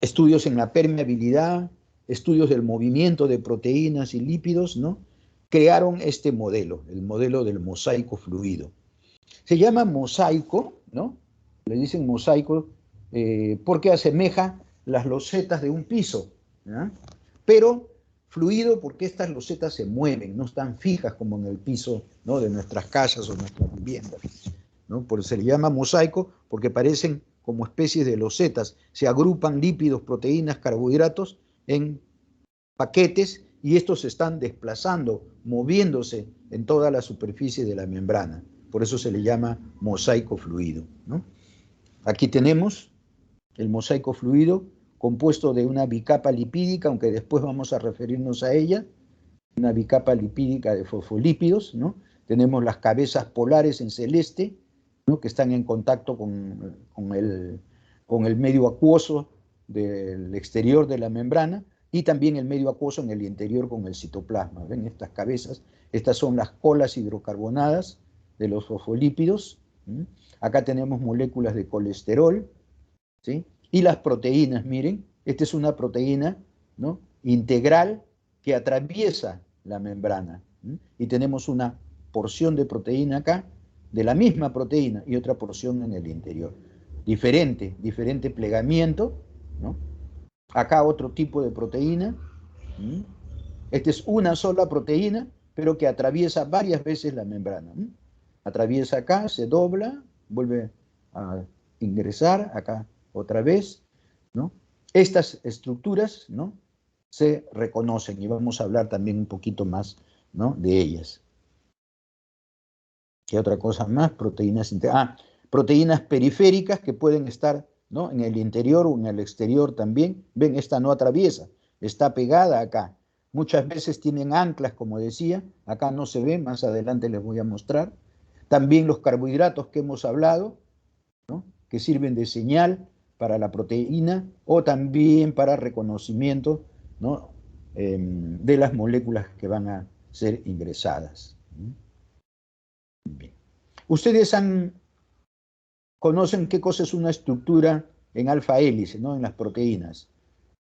Estudios en la permeabilidad, estudios del movimiento de proteínas y lípidos, ¿no? Crearon este modelo, el modelo del mosaico fluido. Se llama mosaico, ¿no? Le dicen mosaico porque asemeja las losetas de un piso, ¿ya? Pero fluido porque estas losetas se mueven, no están fijas como en el piso, ¿no?, de nuestras casas o nuestras viviendas, ¿no? Por eso se le llama mosaico, porque parecen como especies de losetas, se agrupan lípidos, proteínas, carbohidratos en paquetes y estos se están desplazando, moviéndose en toda la superficie de la membrana. Por eso se le llama mosaico fluido, ¿no? Aquí tenemos el mosaico fluido compuesto de una bicapa lipídica, aunque después vamos a referirnos a ella, una bicapa lipídica de fosfolípidos, ¿no? Tenemos las cabezas polares en celeste, ¿no?, que están en contacto con el medio acuoso del exterior de la membrana y también el medio acuoso en el interior con el citoplasma. ¿Ven estas cabezas? Estas son las colas hidrocarbonadas de los fosfolípidos. ¿Sí? Acá tenemos moléculas de colesterol, ¿sí? Y las proteínas, miren, esta es una proteína, ¿no?, integral que atraviesa la membrana. ¿Sí? Y tenemos una porción de proteína acá, de la misma proteína, y otra porción en el interior. Diferente plegamiento, ¿no? Acá otro tipo de proteína. ¿Sí? Esta es una sola proteína, pero que atraviesa varias veces la membrana. ¿Sí? Atraviesa acá, se dobla, vuelve a ingresar acá otra vez, ¿no? Estas estructuras, ¿no?, se reconocen y vamos a hablar también un poquito más, ¿no?, de ellas. ¿Qué otra cosa más? Proteínas periféricas que pueden estar, ¿no?, en el interior o en el exterior también. Ven, esta no atraviesa, está pegada acá. Muchas veces tienen anclas, como decía, acá no se ve, más adelante les voy a mostrar. También los carbohidratos que hemos hablado, ¿no?, que sirven de señal para la proteína o también para reconocimiento, ¿no?, de las moléculas que van a ser ingresadas. Bien. Ustedes conocen qué cosa es una estructura en alfa hélice, ¿no?, en las proteínas,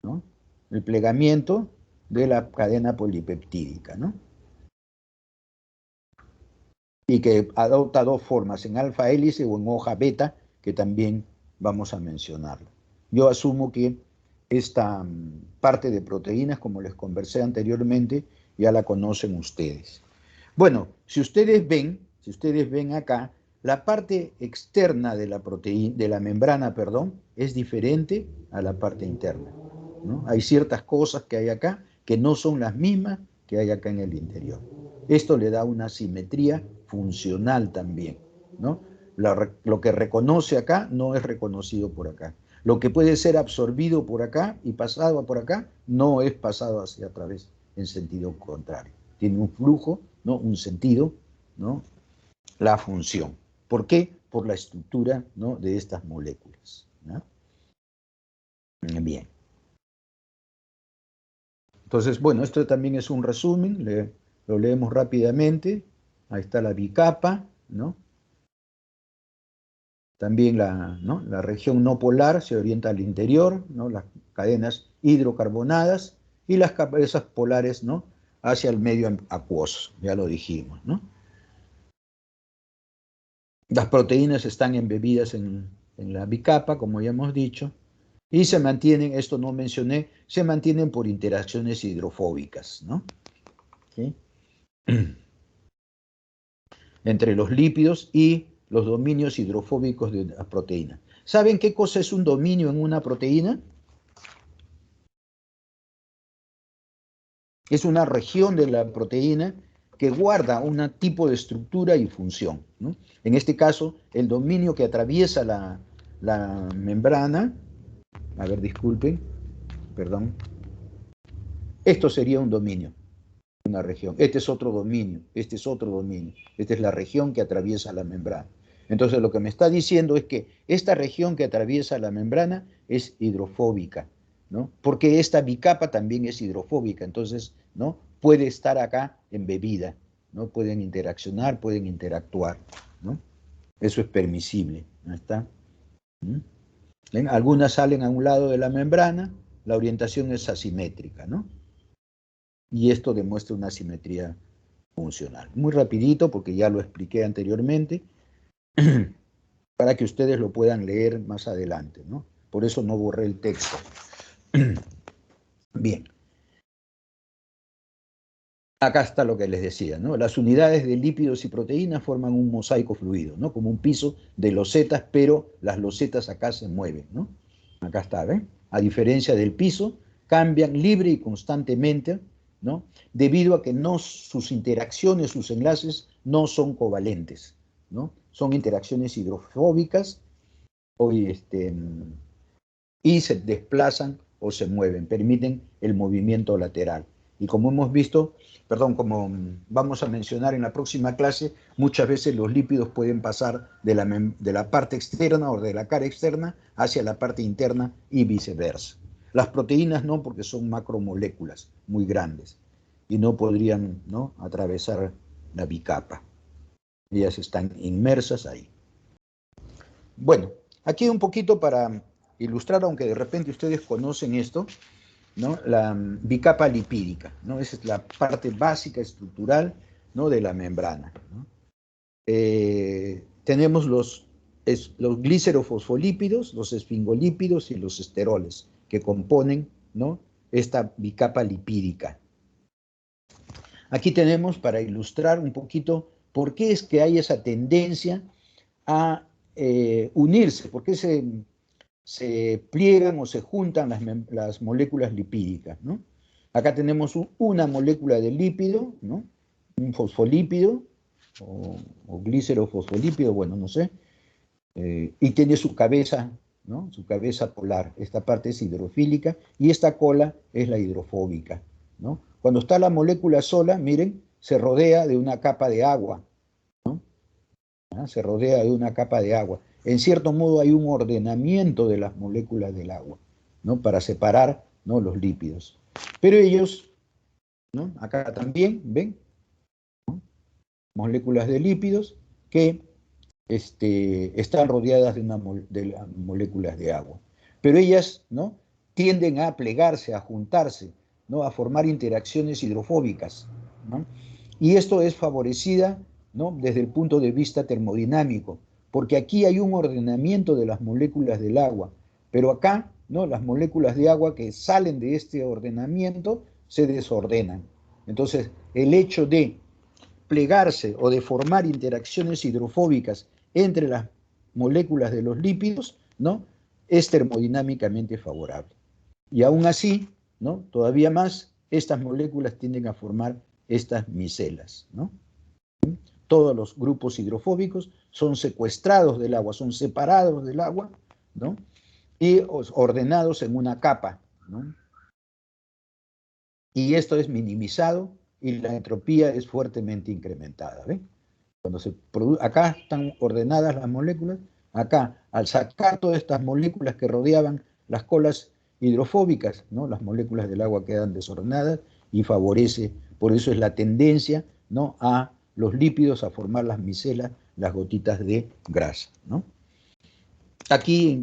¿no? El plegamiento de la cadena polipeptídica, ¿no? Y que adopta dos formas, en alfa hélice o en hoja beta, que también vamos a mencionarlo. Yo asumo que esta parte de proteínas, como les conversé anteriormente, ya la conocen ustedes. Bueno, si ustedes ven acá, la parte externa de la membrana, es diferente a la parte interna, ¿no? Hay ciertas cosas que hay acá que no son las mismas que hay acá en el interior. Esto le da una simetría funcional también, ¿no? Lo que reconoce acá no es reconocido por acá. Lo que puede ser absorbido por acá y pasado por acá no es pasado hacia atrás en sentido contrario. Tiene un flujo, ¿no?, un sentido, ¿no?, la función. ¿Por qué? Por la estructura, ¿no?, de estas moléculas, ¿no? Bien. Entonces, bueno, esto también es un resumen, lo leemos rápidamente. Ahí está la bicapa, ¿no? También la región no polar se orienta al interior, ¿no?, las cadenas hidrocarbonadas, y las cabezas polares, ¿no?, hacia el medio acuoso, ya lo dijimos, ¿no? Las proteínas están embebidas en la bicapa, como ya hemos dicho, y se mantienen, esto no mencioné, se mantienen por interacciones hidrofóbicas, ¿no? ¿Sí? Entre los lípidos y los dominios hidrofóbicos de las proteínas. ¿Saben qué cosa es un dominio en una proteína? Es una región de la proteína que guarda un tipo de estructura y función, ¿no? En este caso, el dominio que atraviesa la membrana, a ver, disculpen, perdón, esto sería un dominio, una región. Este es otro dominio, este es otro dominio. Esta es la región que atraviesa la membrana. Entonces, lo que me está diciendo es que esta región que atraviesa la membrana es hidrofóbica, ¿no? Porque esta bicapa también es hidrofóbica, entonces, ¿no?, puede estar acá embebida, ¿no? Pueden interaccionar, pueden interactuar, ¿no? Eso es permisible, ¿no está? ¿Ven? Algunas salen a un lado de la membrana, la orientación es asimétrica, ¿no? Y esto demuestra una simetría funcional. Muy rapidito, porque ya lo expliqué anteriormente, para que ustedes lo puedan leer más adelante, ¿no? Por eso no borré el texto. Bien. Acá está lo que les decía, ¿no? Las unidades de lípidos y proteínas forman un mosaico fluido, ¿no? Como un piso de losetas, pero las losetas acá se mueven, ¿no? Acá está, ¿ven? A diferencia del piso, cambian libre y constantemente, ¿no?, debido a que sus interacciones, sus enlaces, no son covalentes, ¿no? Son interacciones hidrofóbicas y se desplazan o se mueven, permiten el movimiento lateral. Y como hemos visto, perdón, como vamos a mencionar en la próxima clase, muchas veces los lípidos pueden pasar de la parte externa o de la cara externa hacia la parte interna y viceversa. Las proteínas no, porque son macromoléculas muy grandes y no podrían, ¿no?, atravesar la bicapa. Ellas están inmersas ahí. Bueno, aquí un poquito para ilustrar, aunque de repente ustedes conocen esto, ¿no?, la bicapa lipídica, ¿no? Esa es la parte básica estructural, ¿no?, de la membrana, ¿no? Tenemos los glicerofosfolípidos, los esfingolípidos y los esteroles que componen, ¿no?, esta bicapa lipídica. Aquí tenemos, para ilustrar un poquito por qué es que hay esa tendencia a unirse, por qué se pliegan o se juntan las moléculas lipídicas, ¿no? Acá tenemos una molécula de lípido, ¿no?, un fosfolípido o glicerofosfolípido, bueno, no sé, y tiene su cabeza, ¿no?, su cabeza polar. Esta parte es hidrofílica y esta cola es la hidrofóbica, ¿no? Cuando está la molécula sola, miren, se rodea de una capa de agua, ¿no? Se rodea de una capa de agua. En cierto modo hay un ordenamiento de las moléculas del agua, ¿no?, para separar, ¿no?, los lípidos. Pero ellos, ¿no?, acá también, ¿ven?, ¿no?, moléculas de lípidos que están rodeadas de las moléculas de agua. Pero ellas, ¿no?, tienden a plegarse, a juntarse, ¿no?, a formar interacciones hidrofóbicas, ¿no? Y esto es favorecida, ¿no?, desde el punto de vista termodinámico, porque aquí hay un ordenamiento de las moléculas del agua, pero acá, ¿no?, las moléculas de agua que salen de este ordenamiento se desordenan. Entonces, el hecho de plegarse o de formar interacciones hidrofóbicas entre las moléculas de los lípidos, ¿no?, es termodinámicamente favorable. Y aún así, ¿no?, todavía más, estas moléculas tienden a formar estas micelas, ¿no? Todos los grupos hidrofóbicos son secuestrados del agua, son separados del agua, ¿no?, y ordenados en una capa, ¿no? Y esto es minimizado y la entropía es fuertemente incrementada, ¿ven? Cuando se produce, acá están ordenadas las moléculas, acá, al sacar todas estas moléculas que rodeaban las colas hidrofóbicas, ¿no?, las moléculas del agua quedan desordenadas y favorece, por eso es la tendencia, ¿no?, a los lípidos a formar las micelas, las gotitas de grasa, ¿no? Aquí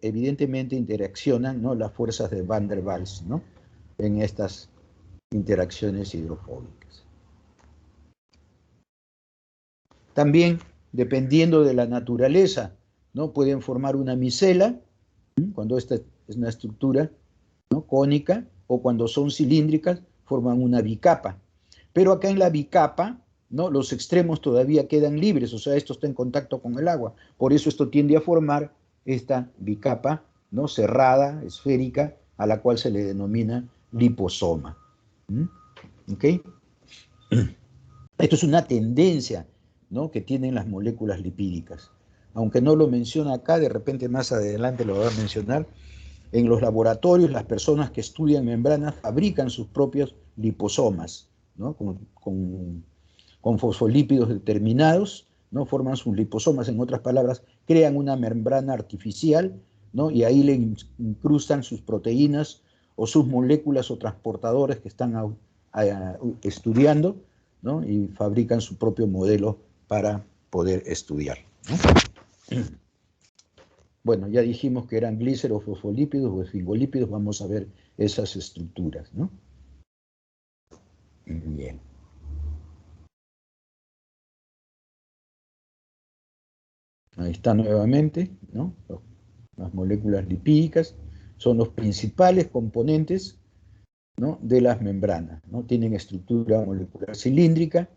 evidentemente interaccionan, ¿no?, las fuerzas de Van der Waals, ¿no?, en estas interacciones hidrofóbicas. También, dependiendo de la naturaleza, ¿no?, pueden formar una micela, cuando esta es una estructura, ¿no?, cónica, o cuando son cilíndricas, forman una bicapa. Pero acá en la bicapa, ¿no?, los extremos todavía quedan libres, o sea, esto está en contacto con el agua. Por eso esto tiende a formar esta bicapa, ¿no?, cerrada, esférica, a la cual se le denomina liposoma. ¿Ok? Esto es una tendencia, ¿no?, que tienen las moléculas lipídicas. Aunque no lo menciona acá, de repente más adelante lo voy a mencionar. En los laboratorios, las personas que estudian membranas fabrican sus propios liposomas, ¿no?, con fosfolípidos determinados, ¿no?, forman sus liposomas. En otras palabras, crean una membrana artificial, ¿no?, y ahí le incrustan sus proteínas o sus moléculas o transportadores que están estudiando, ¿no?, y fabrican su propio modelo para poder estudiar, ¿no? Bueno, ya dijimos que eran glicerofosfolípidos o esfingolípidos, vamos a ver esas estructuras, ¿no? Bien. Ahí está nuevamente, ¿no?, las moléculas lipídicas son los principales componentes, ¿no?, de las membranas, ¿no? Tienen estructura molecular cilíndrica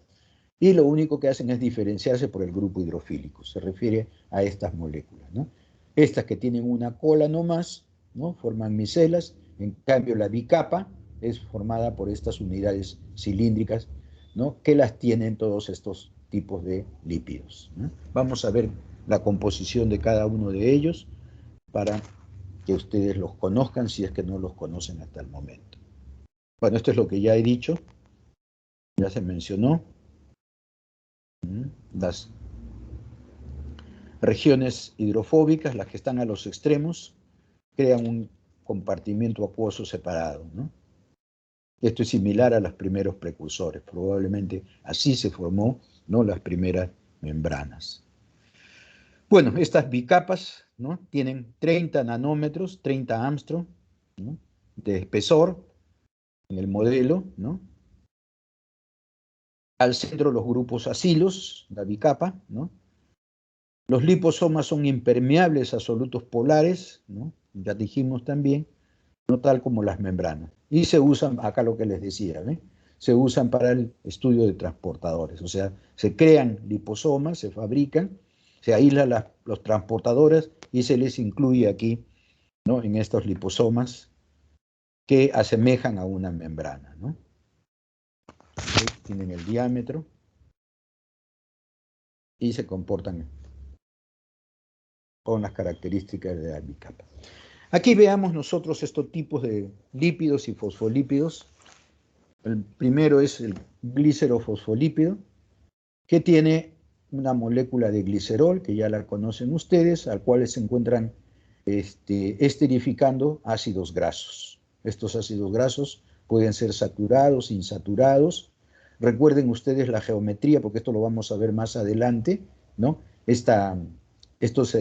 y lo único que hacen es diferenciarse por el grupo hidrofílico. Se refiere a estas moléculas, ¿no? Estas que tienen una cola nomás, ¿no?, forman micelas. En cambio, la bicapa es formada por estas unidades cilíndricas, ¿no?, que las tienen todos estos tipos de lípidos, ¿no? Vamos a ver la composición de cada uno de ellos para que ustedes los conozcan si es que no los conocen hasta el momento. Bueno, esto es lo que ya he dicho, ya se mencionó. Las regiones hidrofóbicas, las que están a los extremos, crean un compartimiento acuoso separado, ¿no? Esto es similar a los primeros precursores, probablemente así se formó, ¿no?, las primeras membranas. Bueno, estas bicapas, ¿no?, tienen 30 nanómetros, 30 Armstrong, ¿no?, de espesor en el modelo, ¿no? Al centro los grupos acilos, la bicapa, ¿no? Los liposomas son impermeables a solutos polares, ¿no?, ya dijimos también, no tal como las membranas. Y se usan, acá lo que les decía, ¿eh?, se usan para el estudio de transportadores, o sea, se crean liposomas, se fabrican, se aíslan los transportadores y se les incluye aquí, ¿no?, en estos liposomas que asemejan a una membrana, ¿no? Tienen el diámetro y se comportan con las características de la bicapa. Aquí veamos nosotros estos tipos de lípidos y fosfolípidos. El primero es el glicerofosfolípido, que tiene una molécula de glicerol, que ya la conocen ustedes, al cual se encuentran esterificando ácidos grasos. Estos ácidos grasos pueden ser saturados, insaturados. Recuerden ustedes la geometría, porque esto lo vamos a ver más adelante, ¿no? Estos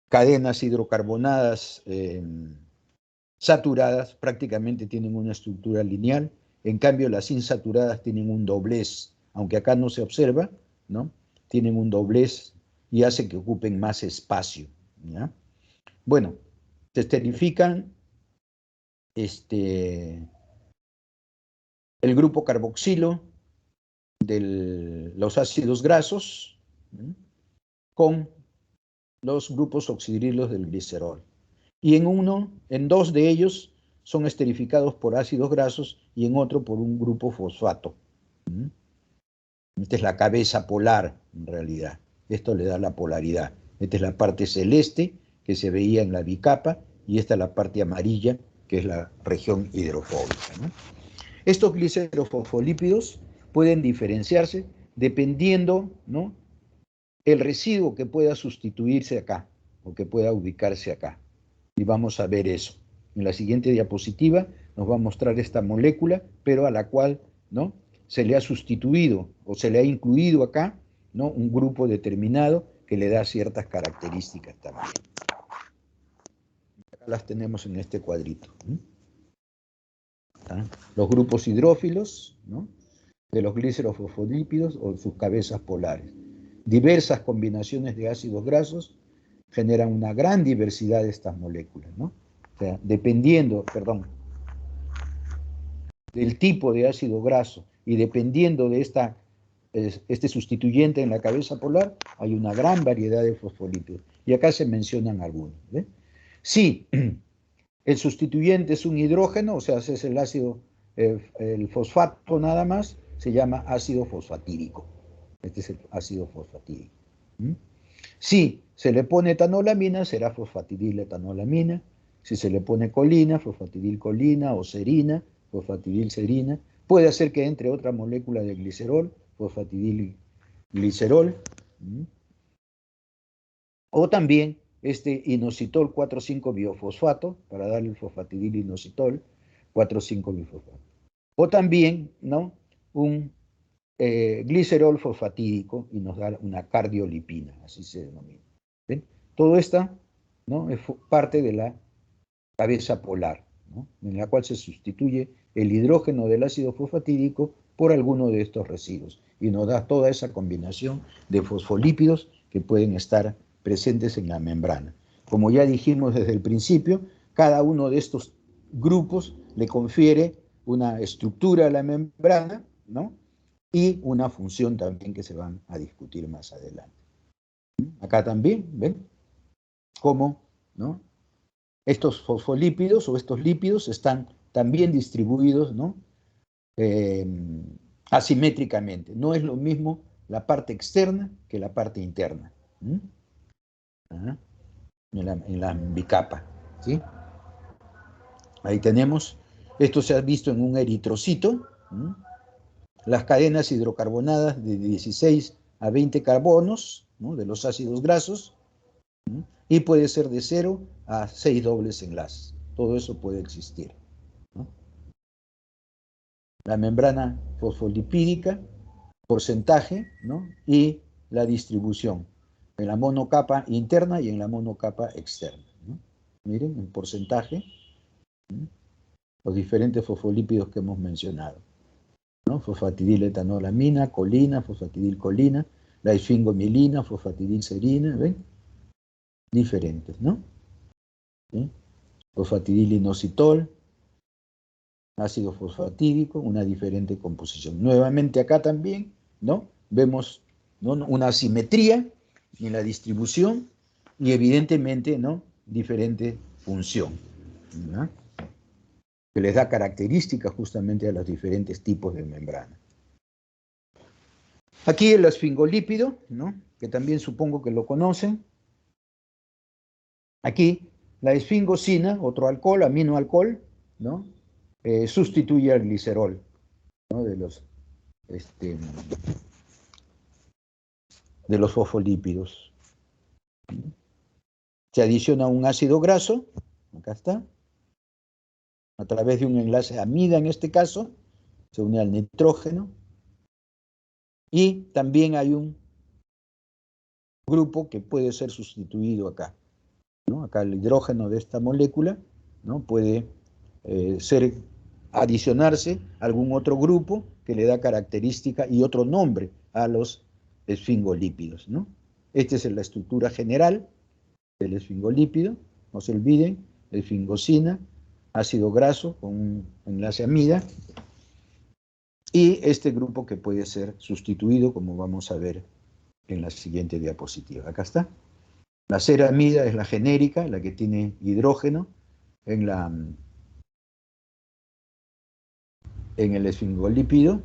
cadenas hidrocarbonadas saturadas prácticamente tienen una estructura lineal, en cambio las insaturadas tienen un doblez, aunque acá no se observa, ¿no?, tienen un doblez y hace que ocupen más espacio, ¿ya? Bueno, se esterifican el grupo carboxilo de los ácidos grasos, ¿sí?, con los grupos oxidrilos del glicerol. Y en dos de ellos son esterificados por ácidos grasos y en otro por un grupo fosfato. Esta es la cabeza polar, en realidad. Esto le da la polaridad. Esta es la parte celeste que se veía en la bicapa y esta es la parte amarilla, que es la región hidrofóbica, ¿no? Estos glicerofosfolípidos pueden diferenciarse dependiendo, ¿no?, el residuo que pueda sustituirse acá o que pueda ubicarse acá. Y vamos a ver eso. En la siguiente diapositiva nos va a mostrar esta molécula, pero a la cual, ¿no?, se le ha sustituido o se le ha incluido acá, ¿no?, un grupo determinado que le da ciertas características también. Acá las tenemos en este cuadrito, ¿no? Los grupos hidrófilos, ¿no?, de los glicerofosfolípidos o sus cabezas polares. Diversas combinaciones de ácidos grasos generan una gran diversidad de estas moléculas, ¿no? O sea, dependiendo, del tipo de ácido graso y dependiendo de este sustituyente en la cabeza polar, hay una gran variedad de fosfolípidos. Y acá se mencionan algunos, ¿ve? Si el sustituyente es un hidrógeno, o sea, es el ácido, el fosfato nada más, se llama ácido fosfatídico. Este es el ácido fosfatídico. Si se le pone etanolamina, será fosfatidil-etanolamina. Si se le pone colina, fosfatidilcolina o serina, fosfatidilserina. Puede hacer que entre otra molécula de glicerol, fosfatidilglicerol. O también este inositol 4,5-biofosfato, para darle el fosfatidilinositol 4,5-bifosfato. O también, ¿no?, un glicerol fosfatídico y nos da una cardiolipina, así se denomina. ¿Ven? Todo esto, ¿no?, es parte de la cabeza polar, ¿no?, en la cual se sustituye el hidrógeno del ácido fosfatídico por alguno de estos residuos y nos da toda esa combinación de fosfolípidos que pueden estar presentes en la membrana. Como ya dijimos desde el principio, cada uno de estos grupos le confiere una estructura a la membrana, ¿no?, y una función también que se van a discutir más adelante. Acá también, ¿ven?, cómo, ¿no?, estos fosfolípidos o estos lípidos están también distribuidos, ¿no?, asimétricamente. No es lo mismo la parte externa que la parte interna. En la bicapa, ¿sí? Ahí tenemos Esto se ha visto en un eritrocito. Las cadenas hidrocarbonadas de 16 a 20 carbonos, ¿no?, de los ácidos grasos, y puede ser de 0 a 6 dobles enlaces. Todo eso puede existir, ¿no? La membrana fosfolipídica, porcentaje, ¿no?, y la distribución en la monocapa interna y en la monocapa externa, ¿no? Miren el porcentaje, ¿no?, los diferentes fosfolípidos que hemos mencionado, ¿no? Fosfatidiletoanolamina, colina, fosfatidilcolina, la esfingomielina, fosfatidilserina, ¿ven? Diferentes, ¿no? ¿Sí? Fosfatidilinositol, ácido fosfatídico, una diferente composición. Nuevamente acá también, ¿no?, vemos, ¿no?, una asimetría en la distribución y evidentemente, ¿no?, diferente función, ¿no?, que les da características justamente a los diferentes tipos de membrana. Aquí el esfingolípido, ¿no?, que también supongo que lo conocen. Aquí la esfingosina, otro alcohol, aminoalcohol, ¿no?, sustituye al glicerol, ¿no?, de los fosfolípidos. Se adiciona un ácido graso, acá está, a través de un enlace amida en este caso, se une al nitrógeno, y también hay un grupo que puede ser sustituido acá, ¿no? Acá el hidrógeno de esta molécula, ¿no?, puede adicionarse a algún otro grupo que le da característica y otro nombre a los esfingolípidos, ¿no? Esta es la estructura general del esfingolípido, no se olviden, esfingosina, ácido graso con un enlace amida, y este grupo que puede ser sustituido, como vamos a ver en la siguiente diapositiva. Acá está. La ceramida es la genérica, la que tiene hidrógeno en el esfingolípido.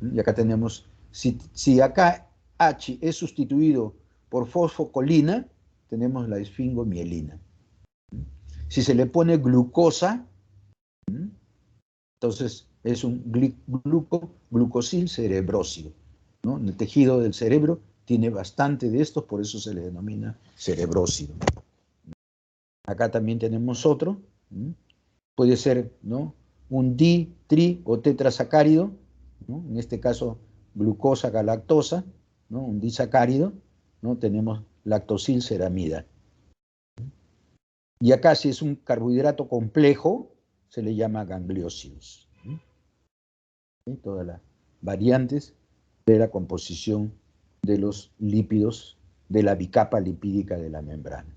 Y acá tenemos, si acá H es sustituido por fosfocolina, tenemos la esfingomielina. Si se le pone glucosa, entonces es un glucosil cerebrósido, ¿no? En el tejido del cerebro tiene bastante de estos, por eso se le denomina cerebrósido. Acá también tenemos otro, puede ser, ¿no?, un di, tri o tetrasacárido, ¿no?, en este caso glucosa galactosa, ¿no?, un disacárido, ¿no?, tenemos lactosilceramida. Y acá, si es un carbohidrato complejo, se le llama gangliósidos. ¿Sí? Todas las variantes de la composición de los lípidos de la bicapa lipídica de la membrana.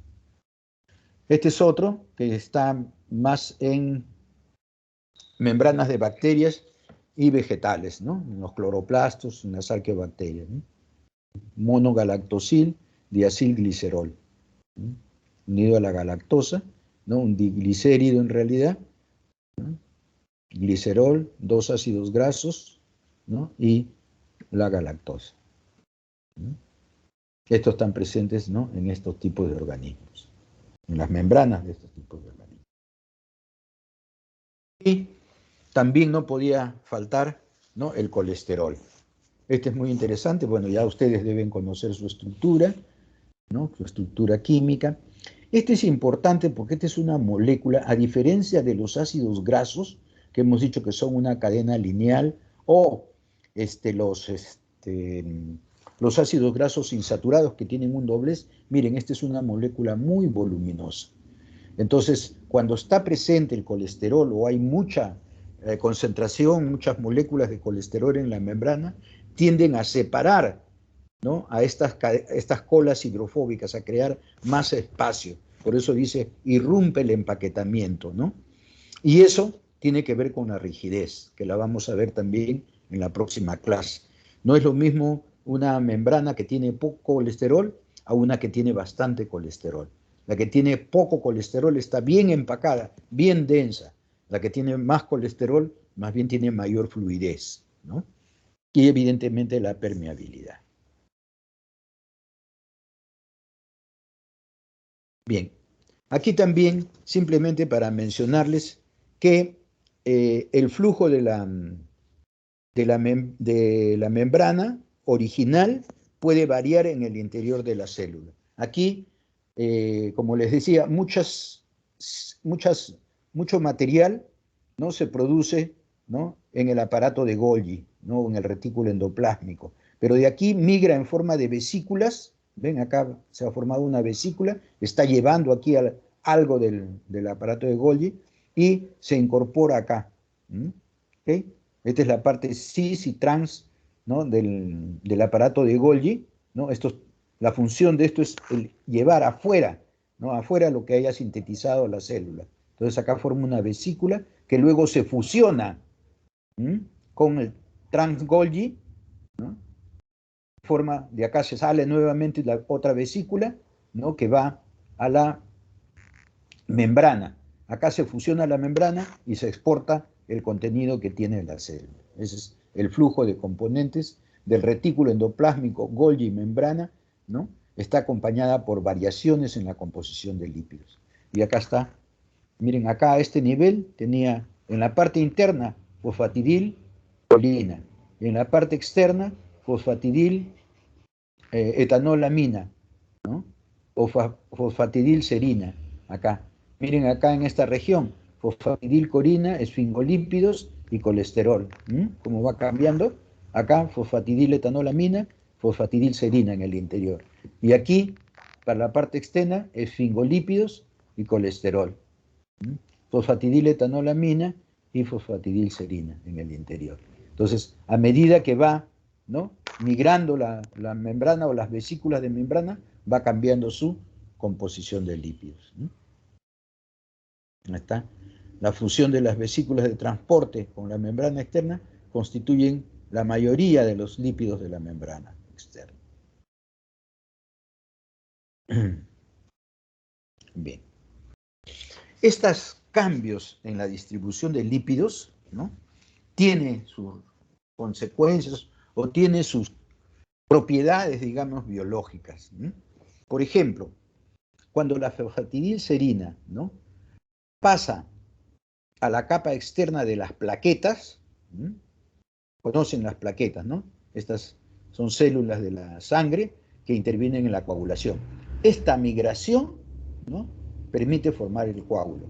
Este es otro que está más en membranas de bacterias y vegetales, ¿no?, en los cloroplastos, en las arqueobacterias, ¿no? Monogalactosil, diacilglicerol, ¿no?, unido a la galactosa, ¿no?, un diglicérido en realidad, ¿no?, glicerol, dos ácidos grasos, ¿no?, y la galactosa, ¿no? Estos están presentes, ¿no?, en estos tipos de organismos, en las membranas de estos tipos de organismos. Y también no podía faltar, ¿no?, el colesterol. Este es muy interesante, bueno, ya ustedes deben conocer su estructura, ¿no?, su estructura química. Este es importante porque esta es una molécula, a diferencia de los ácidos grasos, que hemos dicho que son una cadena lineal, o los ácidos grasos insaturados que tienen un doblez. Miren, esta es una molécula muy voluminosa. Entonces, cuando está presente el colesterol o hay mucha concentración, muchas moléculas de colesterol en la membrana, tienden a separar, ¿no?, a estas colas hidrofóbicas, a crear más espacio. Por eso dice, irrumpe el empaquetamiento, ¿no? Y eso tiene que ver con la rigidez, que la vamos a ver también en la próxima clase. No es lo mismo una membrana que tiene poco colesterol a una que tiene bastante colesterol. La que tiene poco colesterol está bien empacada, bien densa. La que tiene más colesterol más bien tiene mayor fluidez, ¿no? Y evidentemente la permeabilidad. Bien, aquí también simplemente para mencionarles que el flujo de la membrana original puede variar en el interior de la célula. Aquí, como les decía, mucho material, ¿no?, se produce, ¿no?, en el aparato de Golgi, ¿no?, en el retículo endoplásmico. Pero de aquí migra en forma de vesículas. Ven, acá se ha formado una vesícula, está llevando aquí algo del aparato de Golgi y se incorpora acá. ¿Okay? Esta es la parte cis y trans, ¿no?, del aparato de Golgi, ¿no? La función de esto es llevar afuera, ¿no?, afuera lo que haya sintetizado la célula. Entonces acá forma una vesícula que luego se fusiona con el trans Golgi, ¿no? Forma, de acá se sale nuevamente la otra vesícula, ¿no?, que va a la membrana. Acá se fusiona la membrana y se exporta el contenido que tiene la célula. Ese es el flujo de componentes del retículo endoplásmico Golgi membrana, ¿no? Está acompañada por variaciones en la composición de lípidos. Y acá está, miren, acá a este nivel tenía en la parte interna fosfatidil, colina, y en la parte externa fosfatidil, etanolamina, ¿no?, o fosfatidilserina, acá. Miren acá en esta región, fosfatidilcorina, esfingolípidos y colesterol. Como va cambiando, acá fosfatidiletonolamina, fosfatidilserina en el interior. Y aquí, para la parte externa, esfingolípidos y colesterol. Fosfatidiletonolamina y fosfatidilserina en el interior. Entonces, a medida que va, ¿no?, migrando la membrana o las vesículas de membrana, va cambiando su composición de lípidos. Ahí está. La fusión de las vesículas de transporte con la membrana externa constituyen la mayoría de los lípidos de la membrana externa. Bien. Estos cambios en la distribución de lípidos, ¿no?, tiene sus consecuencias o tiene sus propiedades, digamos, biológicas. Por ejemplo, cuando la fosfatidilserina, ¿no?, pasa a la capa externa de las plaquetas, conocen las plaquetas, ¿no? Estas son células de la sangre que intervienen en la coagulación. Esta migración, ¿no?, permite formar el coágulo,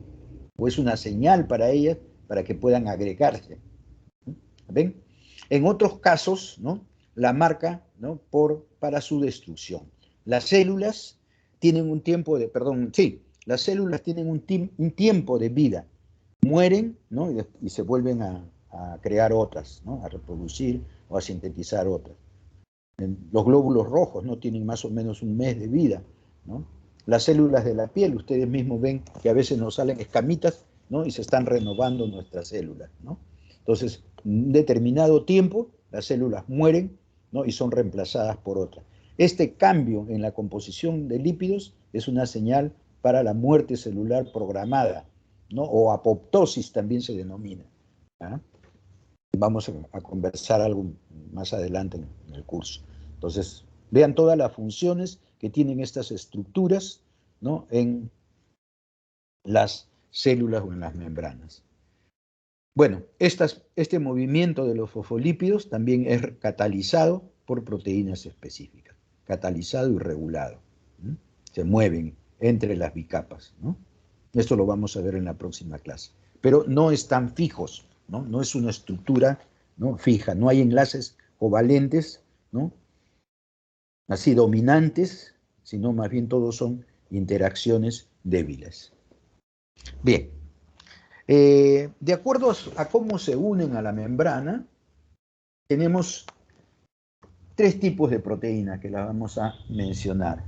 o es una señal para ellas para que puedan agregarse. ¿Ven? En otros casos, ¿no?, la marca, ¿no?, para su destrucción. Las células tienen un tiempo de, las células tienen un tiempo de vida. Mueren, ¿no?, y se vuelven a crear otras, ¿no?, a reproducir o a sintetizar otras. Los glóbulos rojos, ¿no?, tienen más o menos un mes de vida, ¿no? Las células de la piel, ustedes mismos ven que a veces nos salen escamitas, ¿no?, y se están renovando nuestras células, ¿no? Entonces, en un determinado tiempo, las células mueren, ¿no?, y son reemplazadas por otras. Este cambio en la composición de lípidos es una señal para la muerte celular programada, ¿no?, o apoptosis también se denomina. Vamos a conversar algo más adelante en el curso. Entonces, vean todas las funciones que tienen estas estructuras, ¿no?, en las células o en las membranas. Bueno, este movimiento de los fosfolípidos también es catalizado por proteínas específicas, catalizado y regulado. Se mueven entre las bicapas, ¿no? Esto lo vamos a ver en la próxima clase. Pero no están fijos, ¿no? No es una estructura, ¿no?, fija, no hay enlaces covalentes, ¿no?, así dominantes, sino más bien todos son interacciones débiles. Bien. De acuerdo a cómo se unen a la membrana, tenemos tres tipos de proteínas que las vamos a mencionar.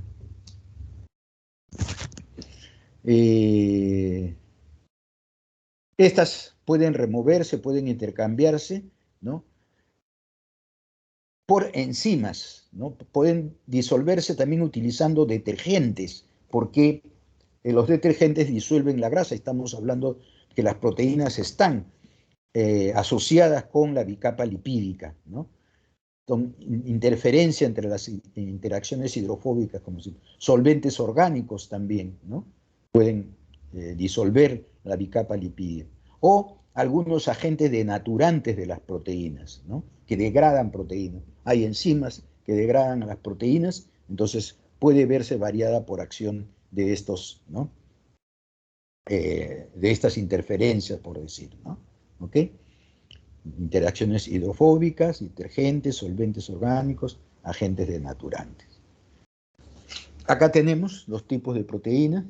Estas pueden removerse, pueden intercambiarse, ¿no?, por enzimas, ¿no? Pueden disolverse también utilizando detergentes, porque los detergentes disuelven la grasa. Estamos hablando que las proteínas están asociadas con la bicapa lipídica, ¿no? Con interferencia entre las interacciones hidrofóbicas, como si solventes orgánicos también, ¿no?, pueden disolver la bicapa lipídica. O algunos agentes denaturantes de las proteínas, ¿no? Que degradan proteínas. Hay enzimas que degradan a las proteínas, entonces puede verse variada por acción de estos, ¿no? De estas interferencias, por decir, ¿no? ¿Ok? Interacciones hidrofóbicas, detergentes, solventes orgánicos, agentes denaturantes. Acá tenemos los tipos de proteínas.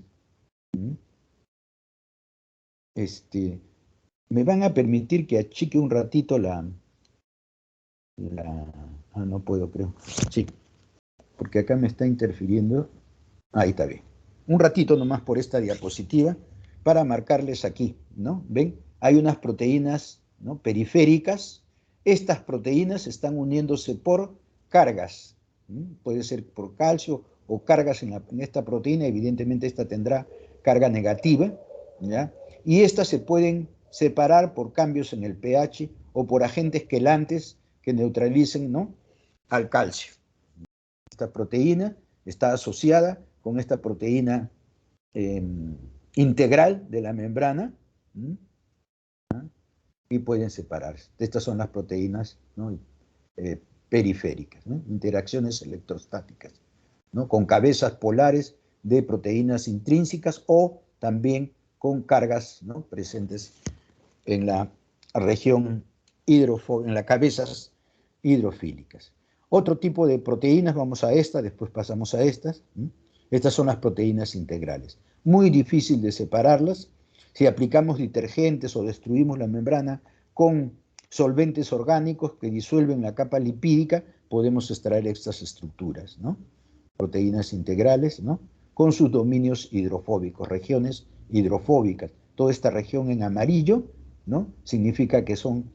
Me van a permitir que achique un ratito no puedo, creo. Sí, porque acá me está interfiriendo. Ahí está bien. Un ratito nomás por esta diapositiva para marcarles aquí, ¿no? ¿Ven? Hay unas proteínas, ¿no?, periféricas. Estas proteínas están uniéndose por cargas. Puede ser por calcio o cargas en esta proteína. Evidentemente esta tendrá carga negativa, ¿ya? Y estas se pueden separar por cambios en el pH o por agentes quelantes que neutralicen, ¿no?, al calcio. Esta proteína está asociada con esta proteína integral de la membrana, y pueden separarse. Estas son las proteínas, ¿no?, periféricas, ¿no?, interacciones electrostáticas, ¿no?, con cabezas polares de proteínas intrínsecas o también con cargas, ¿no?, presentes en la región en las cabezas hidrofílicas. Otro tipo de proteínas, vamos a esta, después pasamos a estas. Estas son las proteínas integrales. Muy difícil de separarlas. Si aplicamos detergentes o destruimos la membrana con solventes orgánicos que disuelven la capa lipídica, podemos extraer estas estructuras, ¿no? Proteínas integrales, ¿no?, con sus dominios hidrofóbicos, regiones hidrofóbicas. Toda esta región en amarillo, ¿no?, significa que son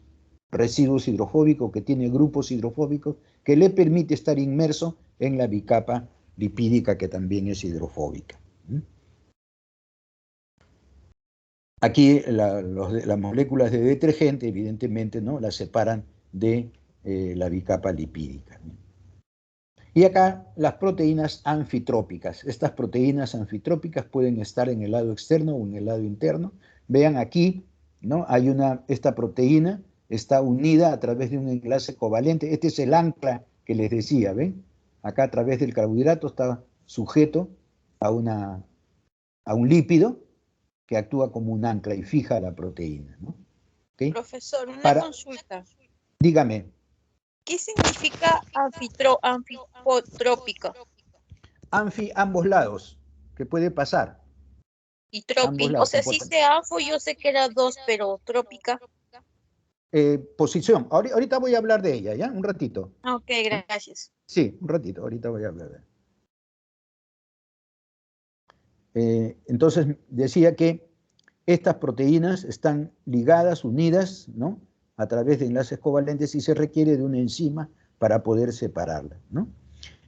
residuos hidrofóbicos, que tiene grupos hidrofóbicos, que le permite estar inmerso en la bicapa lipídica, que también es hidrofóbica. Aquí las moléculas de detergente, evidentemente, ¿no?, las separan de la bicapa lipídica. Y acá las proteínas anfitrópicas. Estas proteínas anfitrópicas pueden estar en el lado externo o en el lado interno. Vean aquí, ¿no?, hay esta proteína está unida a través de un enlace covalente. Este es el ancla que les decía, ¿ven? Acá a través del carbohidrato está sujeto a un lípido que actúa como un ancla y fija la proteína, ¿no? ¿Okay? Profesor, una consulta. Dígame. ¿Qué significa anfitrópico? Anfi, ambos lados, que puede pasar. Y tropi, o sea, sí sé anfo, yo sé que era dos, pero trópica. Posición, ahorita voy a hablar de ella, ¿ya? Un ratito. Ok, gracias. Sí, un ratito, ahorita voy a hablar de ella. Entonces, decía que estas proteínas están ligadas, unidas, ¿no?, a través de enlaces covalentes, y se requiere de una enzima para poder separarlas, ¿no?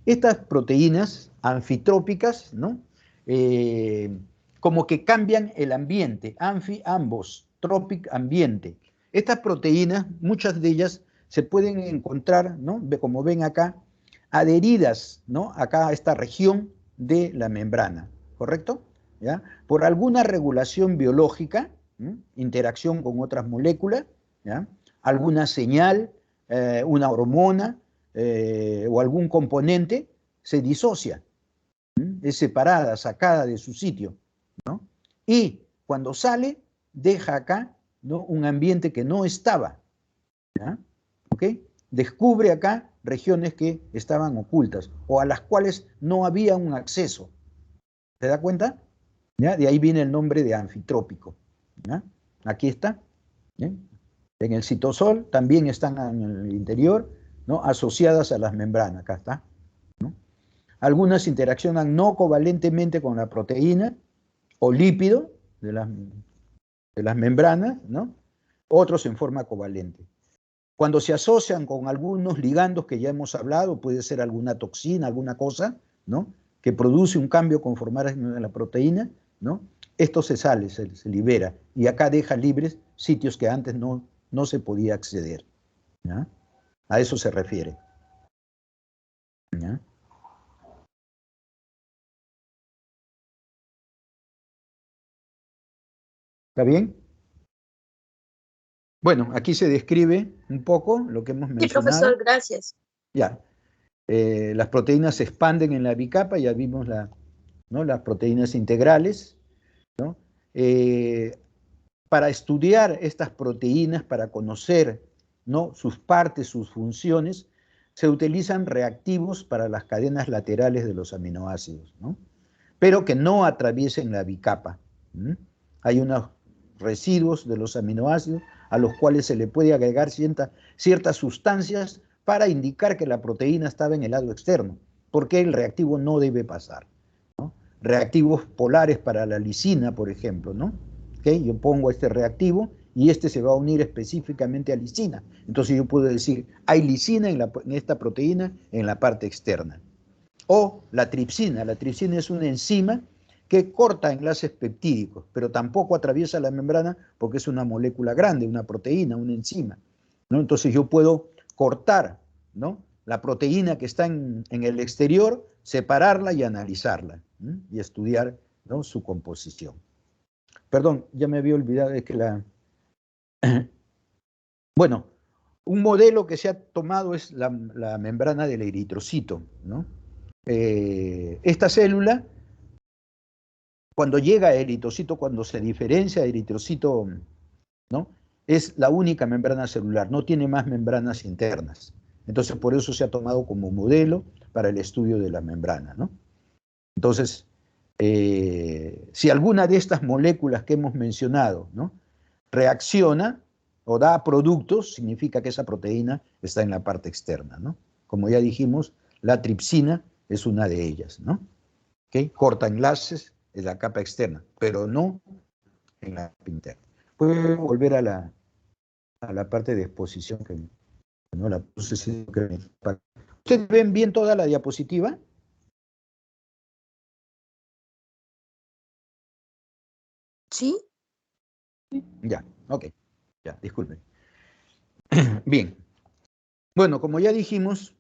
Estas proteínas anfitrópicas, ¿no?, como que cambian el ambiente, ambos, trópic, ambiente. Estas proteínas, muchas de ellas se pueden encontrar, ¿no?, como ven acá, adheridas, ¿no?, acá a esta región de la membrana, ¿correcto? ¿Ya? Por alguna regulación biológica, interacción con otras moléculas, ¿ya?, alguna señal, una hormona o algún componente, se disocia, es separada, sacada de su sitio, ¿no? Y cuando sale, deja acá, ¿no?, un ambiente que no estaba, ¿ya? ¿Ok? Descubre acá regiones que estaban ocultas o a las cuales no había un acceso. ¿Se da cuenta? ¿Ya? De ahí viene el nombre de anfitrópico, ¿ya? Aquí está, ¿ya? En el citosol también están en el interior, ¿no?, asociadas a las membranas, acá está, ¿no? Algunas interaccionan no covalentemente con la proteína o lípido de las membranas, ¿no?, otros en forma covalente. Cuando se asocian con algunos ligandos que ya hemos hablado, puede ser alguna toxina, alguna cosa, ¿no?, que produce un cambio con formar la proteína, ¿no?, esto se sale, se libera, y acá deja libres sitios que antes no se podía acceder, ¿ya? A eso se refiere, ¿ya? ¿Está bien? Bueno, aquí se describe un poco lo que hemos Sí, mencionado. profesor, gracias. Ya. Las proteínas se expanden en la bicapa, ya vimos ¿no? las proteínas integrales, ¿no? Para estudiar estas proteínas, para conocer, ¿no? sus partes, sus funciones, se utilizan reactivos para las cadenas laterales de los aminoácidos, ¿no? Pero que no atraviesen la bicapa. Hay unos residuos de los aminoácidos a los cuales se le puede agregar ciertas sustancias para indicar que la proteína estaba en el lado externo, porque el reactivo no debe pasar, ¿no? Reactivos polares para la lisina, por ejemplo, ¿no? ¿Okay? Yo pongo este reactivo y este se va a unir específicamente a lisina. Entonces yo puedo decir, hay lisina en esta proteína en la parte externa. O la tripsina es una enzima que corta enlaces peptídicos, pero tampoco atraviesa la membrana porque es una molécula grande, una proteína, una enzima, ¿no? Entonces yo puedo cortar, ¿no? la proteína que está en el exterior, separarla y analizarla, ¿sí? Y estudiar, ¿no? su composición. Perdón, ya me había olvidado de que Bueno, un modelo que se ha tomado es la membrana del eritrocito, ¿no? Esta célula, cuando llega a eritrocito, cuando se diferencia de eritrocito, ¿no? es la única membrana celular, no tiene más membranas internas. Entonces, por eso se ha tomado como modelo para el estudio de la membrana, ¿no? Entonces, si alguna de estas moléculas que hemos mencionado, ¿no? reacciona o da productos, significa que esa proteína está en la parte externa, ¿no? Como ya dijimos, la tripsina es una de ellas, ¿no? ¿Okay? Corta enlaces en la capa externa, pero no en la capa interna. Puedo volver a la parte de exposición que no la puse. ¿Ustedes ven bien toda la diapositiva? ¿Sí? Ya, ok. Ya, disculpen. Bien. Bueno, como ya dijimos,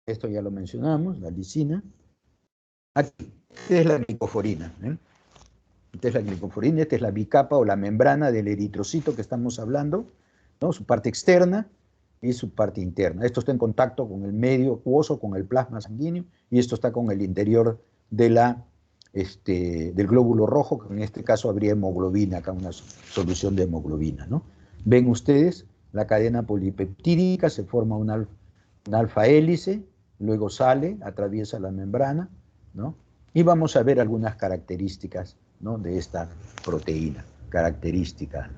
esto ya lo mencionamos, la lisina. Aquí, esta es la glicoforina. Esta es la glicoforina, esta es la bicapa o la membrana del eritrocito que estamos hablando, ¿no? Su parte externa y su parte interna. Esto está en contacto con el medio acuoso, con el plasma sanguíneo, y esto está con el interior de del glóbulo rojo, que en este caso habría hemoglobina, acá una solución de hemoglobina, ¿no? Ven ustedes, la cadena polipeptídica, se forma una alfa hélice, luego sale, atraviesa la membrana, ¿no? Y vamos a ver algunas características, ¿no? de esta proteína, característica.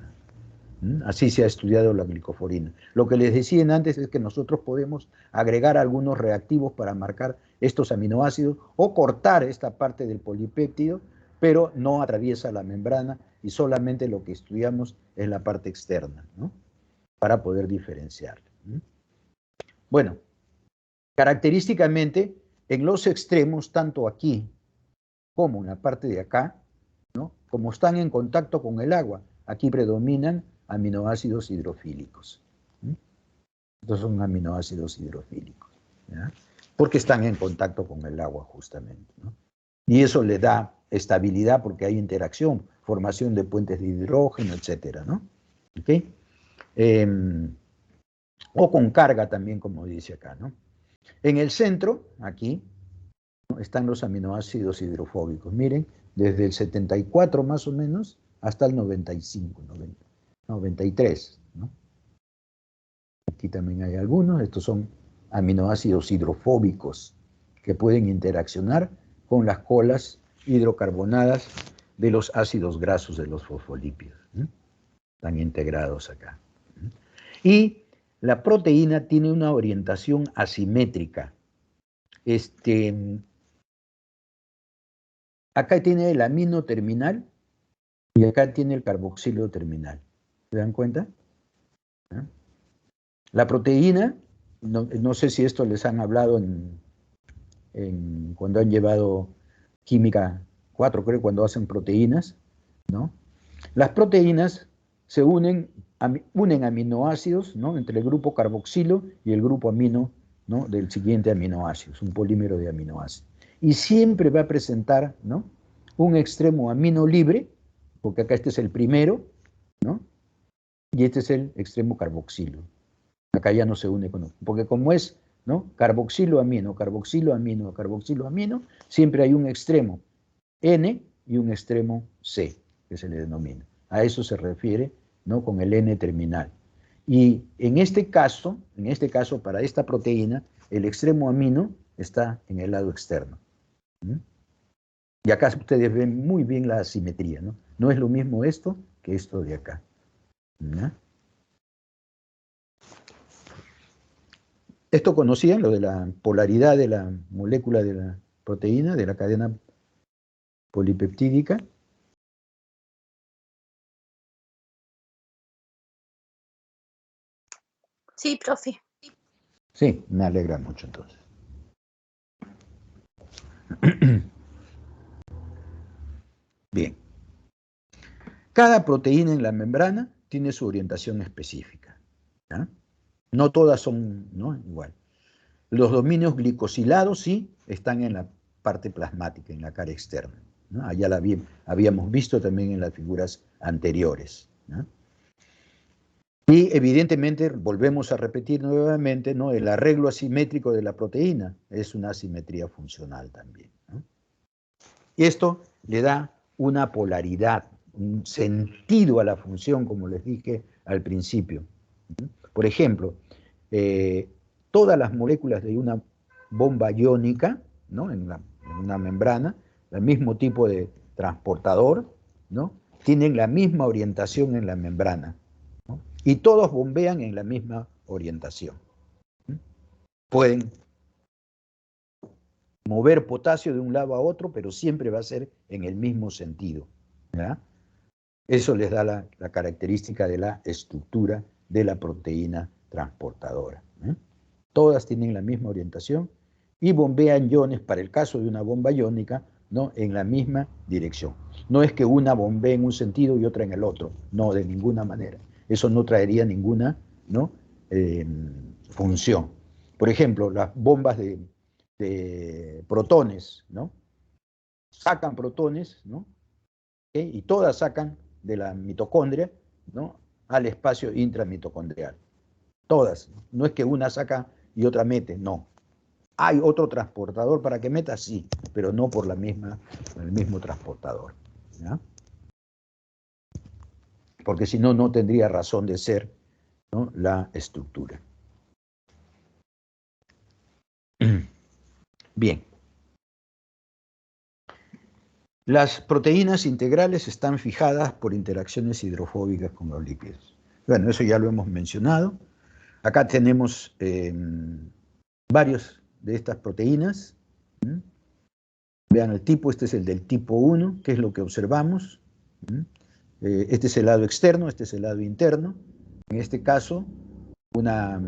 Así se ha estudiado la glicoforina. Lo que les decía antes es que nosotros podemos agregar algunos reactivos para marcar estos aminoácidos o cortar esta parte del polipéptido, pero no atraviesa la membrana y solamente lo que estudiamos es la parte externa, ¿no? Para poder diferenciar. Bueno, característicamente, en los extremos, tanto aquí como en la parte de acá, ¿no? como están en contacto con el agua, aquí predominan aminoácidos hidrofílicos. Estos son aminoácidos hidrofílicos, ¿ya? Porque están en contacto con el agua justamente, ¿no? Y eso le da estabilidad porque hay interacción, formación de puentes de hidrógeno, etcétera, ¿no? ¿Okay? O con carga también, como dice acá, ¿no? En el centro, aquí, ¿no? están los aminoácidos hidrofóbicos. Miren, desde el 74 más o menos hasta el 95, 93, ¿no? Aquí también hay algunos. Estos son aminoácidos hidrofóbicos que pueden interaccionar con las colas hidrocarbonadas de los ácidos grasos de los fosfolípidos. Están integrados acá. Y la proteína tiene una orientación asimétrica. Acá tiene el amino terminal y acá tiene el carboxilo terminal. ¿Se dan cuenta? La proteína, no sé si esto les han hablado cuando han llevado química 4, creo, cuando hacen proteínas, ¿no? Las proteínas se unen aminoácidos, ¿no? entre el grupo carboxilo y el grupo amino, ¿no? del siguiente aminoácido, es un polímero de aminoácidos. Y siempre va a presentar, ¿no? un extremo amino libre porque acá este es el primero, ¿no? Y este es el extremo carboxilo. Acá ya no se une con otro, porque como es, ¿no? Carboxilo amino, carboxilo amino, carboxilo amino, siempre hay un extremo N y un extremo C, que se le denomina. A eso se refiere, ¿no? Con el N terminal. Y en este caso, para esta proteína, el extremo amino está en el lado externo. Y acá ustedes ven muy bien la asimetría, ¿no? No es lo mismo esto que esto de acá. ¿No? ¿Esto conocían, lo de la polaridad de la molécula de la proteína, de la cadena polipeptídica? Sí, profe. Sí, me alegra mucho entonces. Bien. Cada proteína en la membrana tiene su orientación específica. ¿Ya? No todas son, ¿no? Igual. Los dominios glicosilados sí están en la parte plasmática, en la cara externa, ¿no? Allá la habíamos visto también en las figuras anteriores, ¿no? Y evidentemente, volvemos a repetir nuevamente, ¿no? El arreglo asimétrico de la proteína es una asimetría funcional también, ¿no? Y esto le da una polaridad, un sentido a la función, como les dije al principio. Por ejemplo, todas las moléculas de una bomba iónica, ¿no? en una membrana, el mismo tipo de transportador, ¿no? Tienen la misma orientación en la membrana, ¿no? Y todos bombean en la misma orientación. Pueden mover potasio de un lado a otro, pero siempre va a ser en el mismo sentido, ¿ya? Eso les da la característica de la estructura de la proteína transportadora, ¿eh? Todas tienen la misma orientación y bombean iones, para el caso de una bomba iónica, ¿no? En la misma dirección. No es que una bombee en un sentido y otra en el otro, no, de ninguna manera. Eso no traería ninguna, ¿no? Función. Por ejemplo, las bombas de protones, ¿no? Sacan protones, ¿no? ¿Okay? Y todas sacan de la mitocondria, ¿no? Al espacio intramitocondrial. Todas. No es que una saca y otra mete, no. ¿Hay otro transportador para que meta? Sí, pero no por el mismo transportador, ¿ya? Porque si no, no tendría razón de ser, ¿no? La estructura. Bien. Las proteínas integrales están fijadas por interacciones hidrofóbicas con los lípidos. Bueno, eso ya lo hemos mencionado. Acá tenemos varios de estas proteínas. Vean el tipo, este es el del tipo 1, que es lo que observamos. Este es el lado externo, este es el lado interno. En este caso, una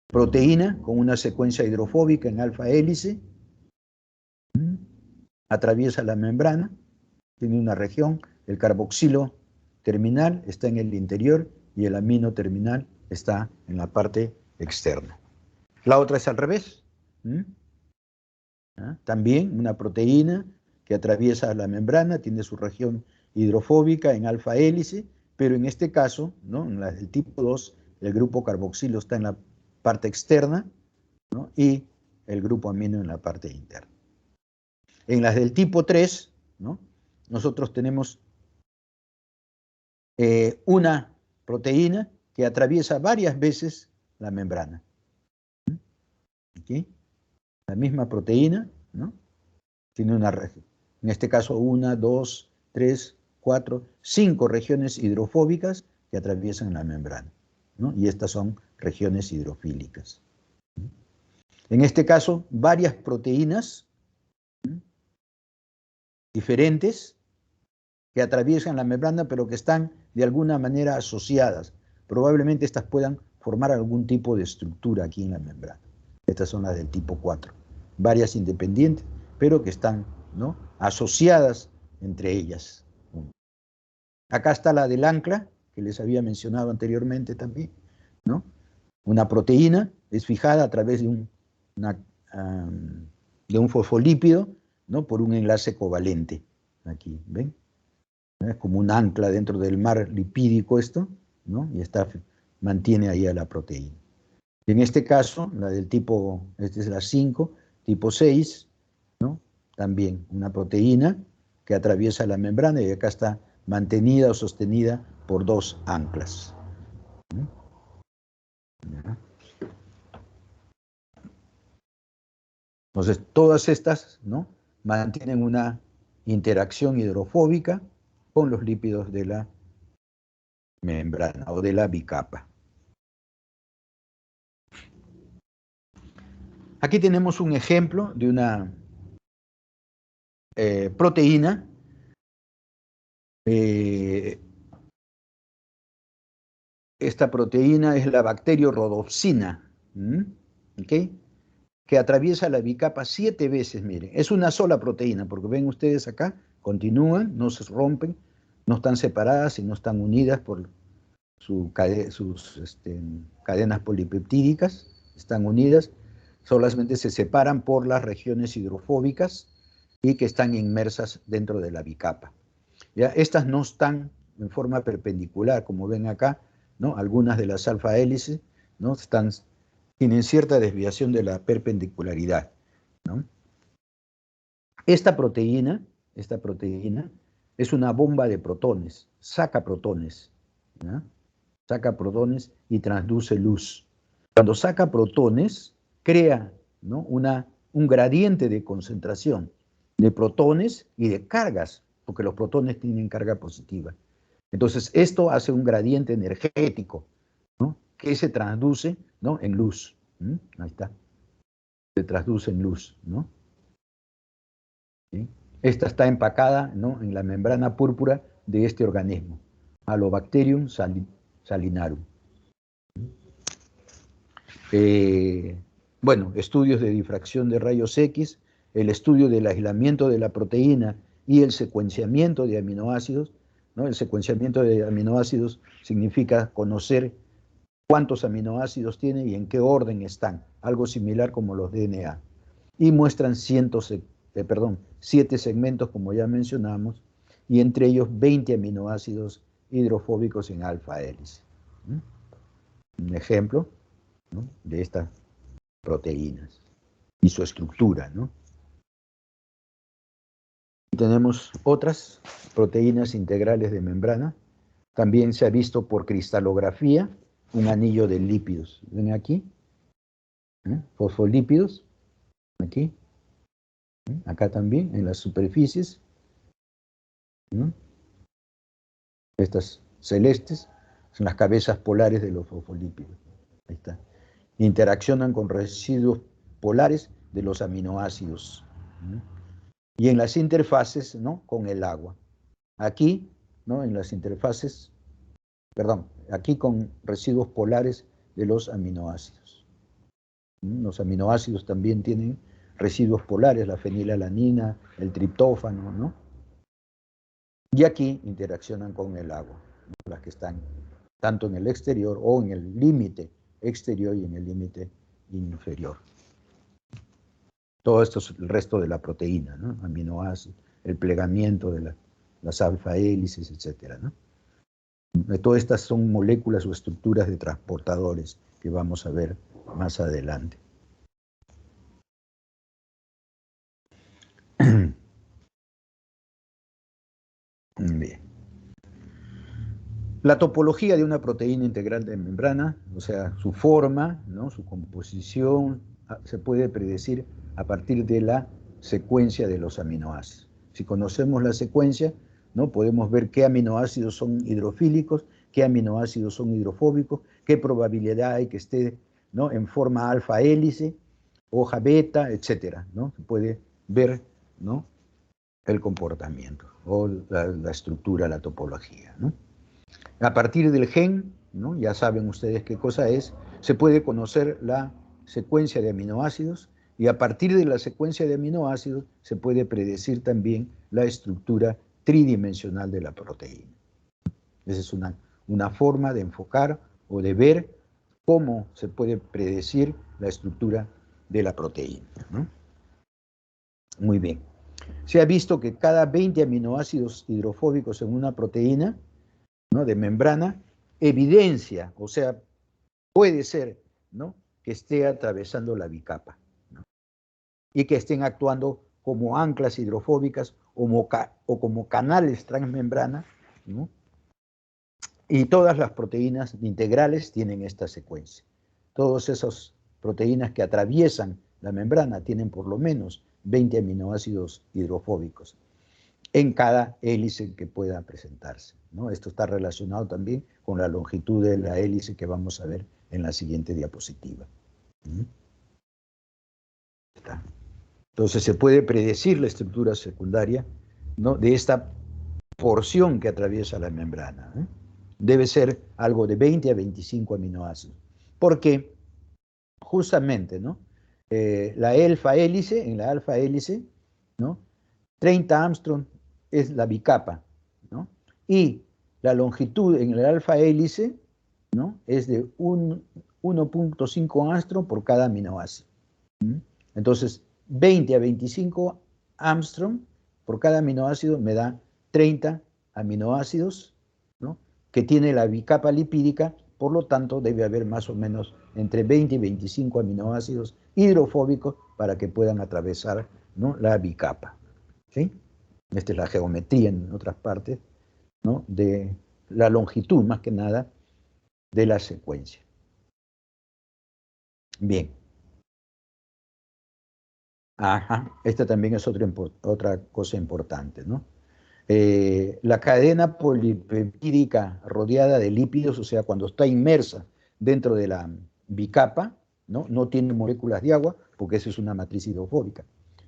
proteína con una secuencia hidrofóbica en alfa hélice. Atraviesa la membrana, tiene una región, el carboxilo terminal está en el interior y el amino terminal está en la parte externa. La otra es al revés. También una proteína que atraviesa la membrana, tiene su región hidrofóbica en alfa hélice, pero en este caso, ¿no? En la del tipo 2, el grupo carboxilo está en la parte externa, ¿no? Y el grupo amino en la parte interna. En las del tipo 3, ¿no? Nosotros tenemos una proteína que atraviesa varias veces la membrana. ¿Okay? La misma proteína, ¿no? Tiene una región, en este caso 1, 2, 3, 4, 5 regiones hidrofóbicas que atraviesan la membrana, ¿no? Y estas son regiones hidrofílicas. En este caso, varias proteínas diferentes que atraviesan la membrana, pero que están de alguna manera asociadas. Probablemente estas puedan formar algún tipo de estructura aquí en la membrana. Estas son las del tipo 4. Varias independientes, pero que están, ¿no? Asociadas entre ellas. Acá está la del ancla, que les había mencionado anteriormente también, ¿no? Una proteína es fijada a través de un fosfolípido, ¿no? Por un enlace covalente. Aquí, ¿ven? Es como un ancla dentro del mar lipídico esto, ¿no? Y mantiene ahí a la proteína. En este caso, la del tipo, esta es la 5, tipo 6, ¿no? También una proteína que atraviesa la membrana y acá está mantenida o sostenida por dos anclas. Entonces, todas estas, ¿no?, mantienen una interacción hidrofóbica con los lípidos de la membrana o de la bicapa. Aquí tenemos un ejemplo de una proteína esta proteína es la bacteriorhodopsina, ¿okay?, que atraviesa la bicapa 7 veces, miren. Es una sola proteína, porque ven ustedes acá, continúan, no se rompen, no están separadas y no están unidas por sus cadenas polipeptídicas, están unidas, solamente se separan por las regiones hidrofóbicas y que están inmersas dentro de la bicapa. ¿Ya? Estas no están en forma perpendicular, como ven acá, ¿no? Algunas de las alfa hélices, ¿no?, tienen cierta desviación de la perpendicularidad, ¿no? Esta proteína es una bomba de protones, saca protones, ¿ya? Saca protones y transduce luz. Cuando saca protones, crea, ¿no?, un gradiente de concentración de protones y de cargas, porque los protones tienen carga positiva. Entonces, esto hace un gradiente energético, ¿no?, que se traduce, ¿no?, en luz. Ahí está. Se traduce en luz, ¿no? ¿Sí? Esta está empacada, ¿no?, en la membrana púrpura de este organismo, Halobacterium salinarum. Bueno, estudios de difracción de rayos X, el estudio del aislamiento de la proteína y el secuenciamiento de aminoácidos, ¿no? El secuenciamiento de aminoácidos significa conocer cuántos aminoácidos tiene y en qué orden están, algo similar como los DNA. Y muestran 7 segmentos, como ya mencionamos, y entre ellos 20 aminoácidos hidrofóbicos en alfa hélice. Un ejemplo, ¿no?, de estas proteínas y su estructura, ¿no? Tenemos otras proteínas integrales de membrana. También se ha visto por cristalografía un anillo de lípidos. ¿Ven aquí? Fosfolípidos. Aquí. Acá también, en las superficies. Estas celestes son las cabezas polares de los fosfolípidos. Ahí está. Interaccionan con residuos polares de los aminoácidos. Y en las interfaces, ¿no?, con el agua. Aquí, ¿no?, en las interfaces, aquí con residuos polares de los aminoácidos. Los aminoácidos también tienen residuos polares, la fenilalanina, el triptófano, ¿no? Y aquí interaccionan con el agua, ¿no?, las que están tanto en el exterior o en el límite exterior y en el límite inferior. Todo esto es el resto de la proteína, ¿no?, aminoácidos, el plegamiento de las alfa hélices, etcétera, ¿no? Todas estas son moléculas o estructuras de transportadores que vamos a ver más adelante. Bien. La topología de una proteína integral de membrana, o sea, su forma, ¿no?, su composición, se puede predecir a partir de la secuencia de los aminoácidos. Si conocemos la secuencia, ¿no?, podemos ver qué aminoácidos son hidrofílicos, qué aminoácidos son hidrofóbicos, qué probabilidad hay que esté, ¿no?, en forma alfa hélice, hoja beta, etcétera, ¿no? Se puede ver, ¿no?, el comportamiento o la estructura, la topología, ¿no? A partir del gen, ¿no?, ya saben ustedes qué cosa es, se puede conocer la secuencia de aminoácidos y a partir de la secuencia de aminoácidos se puede predecir también la estructura tridimensional de la proteína. Esa es una forma de enfocar o de ver cómo se puede predecir la estructura de la proteína, ¿no? Muy bien. Se ha visto que cada 20 aminoácidos hidrofóbicos en una proteína, ¿no?, de membrana, evidencia, o sea, puede ser, ¿no?, que esté atravesando la bicapa, ¿no?, y que estén actuando como anclas hidrofóbicas o como canales transmembrana, ¿no? Y todas las proteínas integrales tienen esta secuencia. Todas esas proteínas que atraviesan la membrana tienen por lo menos 20 aminoácidos hidrofóbicos en cada hélice que pueda presentarse, ¿no? Esto está relacionado también con la longitud de la hélice que vamos a ver en la siguiente diapositiva. Está. Entonces se puede predecir la estructura secundaria, ¿no?, de esta porción que atraviesa la membrana, ¿eh? Debe ser algo de 20 a 25 aminoácidos. Porque justamente, ¿no?, la alfa hélice, en la alfa hélice, ¿no?, 30 Armstrong es la bicapa, ¿no? Y la longitud en el alfa hélice, ¿no?, es de 1.5 Armstrong por cada aminoácido. Entonces, 20 a 25 Armstrong por cada aminoácido me da 30 aminoácidos, ¿no?, que tiene la bicapa lipídica. Por lo tanto, debe haber más o menos entre 20 y 25 aminoácidos hidrofóbicos para que puedan atravesar, ¿no?, la bicapa. ¿Sí? Esta es la geometría en otras partes, ¿no?, de la longitud, más que nada, de la secuencia. Bien. Ajá, esta también es otra cosa importante, ¿no? La cadena polipeptídica rodeada de lípidos, o sea, cuando está inmersa dentro de la bicapa, ¿no?, no tiene moléculas de agua, porque esa es una matriz hidrofóbica,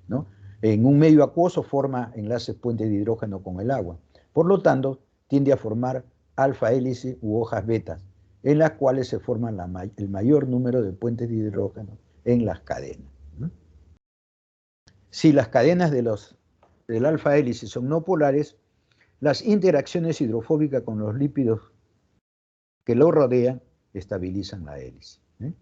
¿no? En un medio acuoso forma enlaces puentes de hidrógeno con el agua. Por lo tanto, tiende a formar alfa hélice u hojas betas, en las cuales se forman el mayor número de puentes de hidrógeno en las cadenas, ¿no? Si las cadenas del alfa hélice son no polares, las interacciones hidrofóbicas con los lípidos que lo rodean estabilizan la hélice, ¿eh?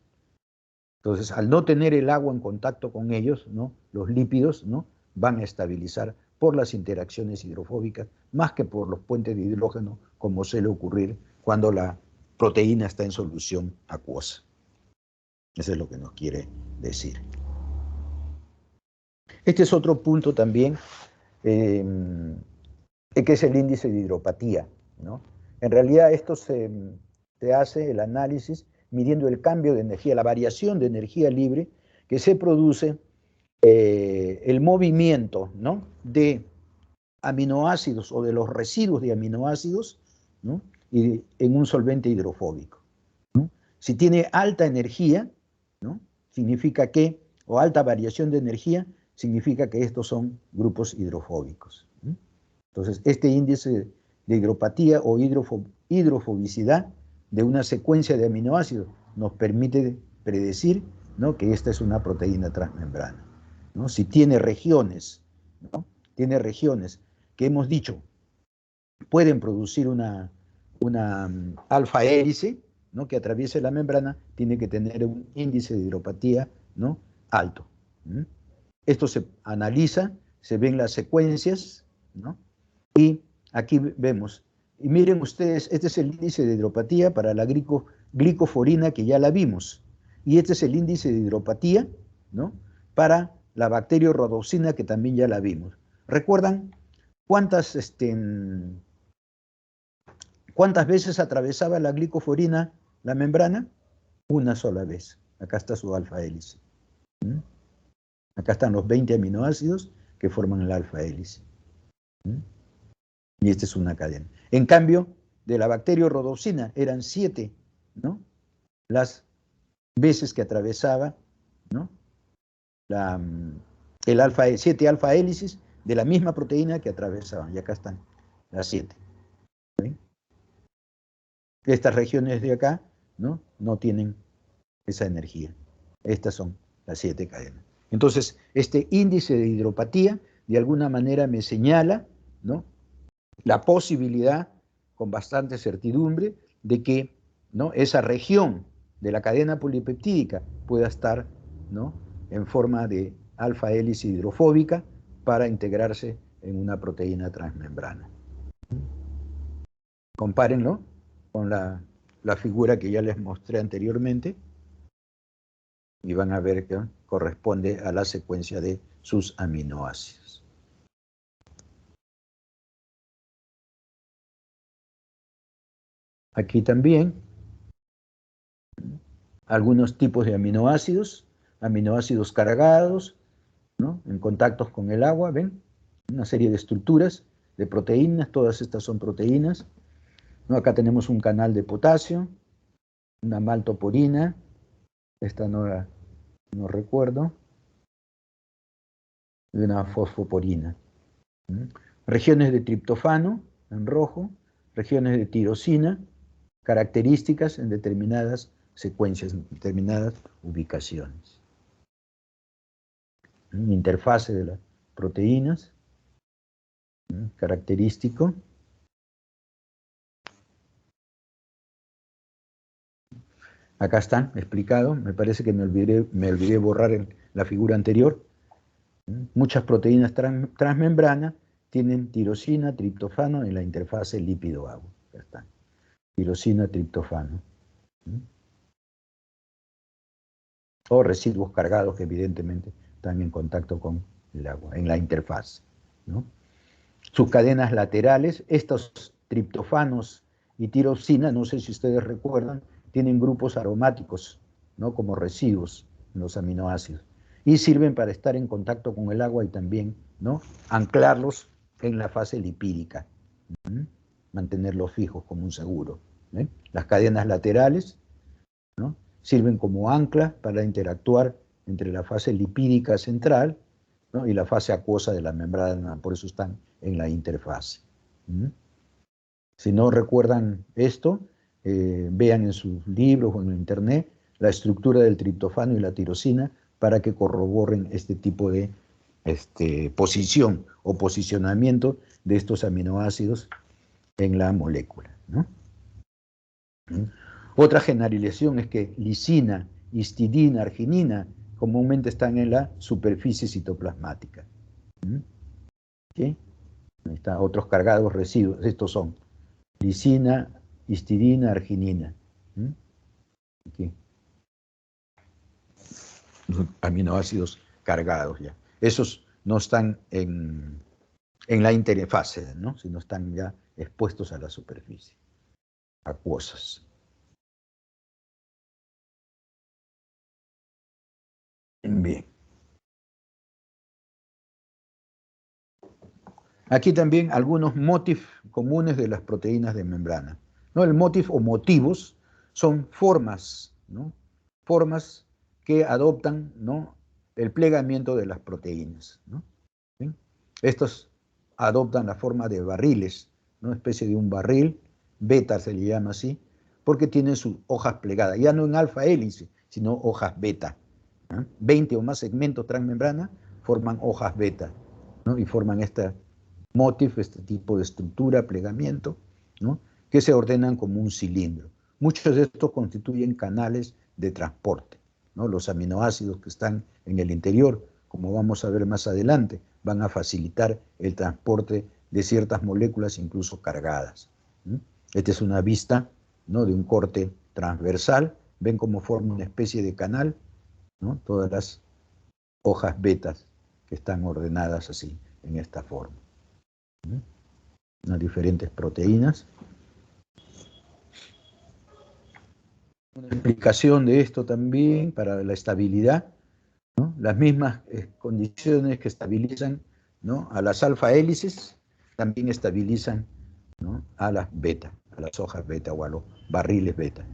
Entonces, al no tener el agua en contacto con ellos, ¿no?, los lípidos, ¿no?, van a estabilizar por las interacciones hidrofóbicas más que por los puentes de hidrógeno, como suele ocurrir cuando la proteína está en solución acuosa. Eso es lo que nos quiere decir. Este es otro punto también, que es el índice de hidropatía, ¿no? En realidad esto se hace el análisis midiendo el cambio de energía, la variación de energía libre que se produce, el movimiento, ¿no?, de aminoácidos o de los residuos de aminoácidos, ¿no?, y en un solvente hidrofóbico, ¿no? Si tiene alta energía, ¿no?, significa que, o alta variación de energía, significa que estos son grupos hidrofóbicos, ¿no? Entonces, este índice de hidropatía o hidrofobicidad de una secuencia de aminoácidos nos permite predecir, ¿no?, que esta es una proteína transmembrana, ¿no? Si tiene regiones, ¿no?, tiene regiones que hemos dicho pueden producir una alfa hélice, ¿no?, que atraviese la membrana, tiene que tener un índice de hidropatía, ¿no?, alto. Esto se analiza, se ven las secuencias, ¿no?, y aquí vemos. Y miren ustedes, este es el índice de hidropatía para la glicoforina, que ya la vimos. Y este es el índice de hidropatía, ¿no?, para la bacteriorhodopsina, que también ya la vimos. ¿Recuerdan cuántas veces atravesaba la glicoforina la membrana? Una sola vez. Acá está su alfa hélice. Acá están los 20 aminoácidos que forman el alfa hélice. Y esta es una cadena. En cambio, de la bacteriorhodopsina eran 7, ¿no?, las veces que atravesaba, ¿no?, el 7 alfa hélices de la misma proteína que atravesaban. Y acá están las 7. ¿Sí? Estas regiones de acá, ¿no?, no tienen esa energía. Estas son las 7 cadenas. Entonces, este índice de hidropatía de alguna manera me señala, ¿no?, la posibilidad, con bastante certidumbre, de que, ¿no?, esa región de la cadena polipeptídica pueda estar, ¿no?, en forma de alfa hélice hidrofóbica para integrarse en una proteína transmembrana. Compárenlo con la figura que ya les mostré anteriormente y van a ver que corresponde a la secuencia de sus aminoácidos. Aquí también algunos tipos de aminoácidos cargados, ¿no? En contactos con el agua, ¿ven? Una serie de estructuras de proteínas, todas estas son proteínas, ¿no? Acá tenemos un canal de potasio, una maltoporina, esta no recuerdo, y una fosfoporina. Regiones de triptofano, en rojo, regiones de tirosina, características en determinadas secuencias, en determinadas ubicaciones. Una interfase de las proteínas, característico. Acá están explicados, me parece que me olvidé borrar la figura anterior. Muchas proteínas transmembrana tienen tirosina, triptofano en la interfase lípido-agua. Ya está. Tirosina, triptofano. O residuos cargados que evidentemente están en contacto con el agua, en la interfase, ¿no? Sus cadenas laterales, estos triptofanos y tirosina, no sé si ustedes recuerdan, tienen grupos aromáticos, ¿no? Como residuos en los aminoácidos. Y sirven para estar en contacto con el agua y también, ¿no? Anclarlos en la fase lipídica. Mantenerlos fijos como un seguro. Las cadenas laterales, ¿no? Sirven como ancla para interactuar entre la fase lipídica central, ¿no? Y la fase acuosa de la membrana, por eso están en la interfase. Si no recuerdan esto, vean en sus libros o en internet la estructura del triptofano y la tirosina para que corroboren este tipo de posición o posicionamiento de estos aminoácidos en la molécula, ¿no? Otra generalización es que lisina, histidina, arginina comúnmente están en la superficie citoplasmática. ¿Sí? Ahí están otros cargados residuos. Estos son lisina, histidina, arginina. Aquí. Los aminoácidos cargados ya. Esos no están en la interfase, ¿no? Sino están ya expuestos a la superficie, acuosas. Bien. Aquí también algunos motifs comunes de las proteínas de membrana, ¿no? El motif o motivos son formas, ¿no? Formas que adoptan, ¿no? El plegamiento de las proteínas, ¿no? ¿Sí? Estos adoptan la forma de barriles, ¿no? Una especie de un barril, beta se le llama así, porque tienen sus hojas plegadas, ya no en alfa hélice, sino hojas beta. 20 o más segmentos transmembrana forman hojas beta, ¿no? Y forman este motif, este tipo de estructura, plegamiento, ¿no? Que se ordenan como un cilindro. Muchos de estos constituyen canales de transporte, ¿no? Los aminoácidos que están en el interior, como vamos a ver más adelante, van a facilitar el transporte de ciertas moléculas incluso cargadas. Esta es una vista, ¿no? De un corte transversal. Ven cómo forma una especie de canal, ¿no? Todas las hojas betas que están ordenadas así, en esta forma. Unas diferentes proteínas. Una explicación de esto también para la estabilidad, ¿no? Las mismas condiciones que estabilizan, ¿no? A las alfa hélices, también estabilizan, ¿no? A las beta, a las hojas beta o a los barriles beta.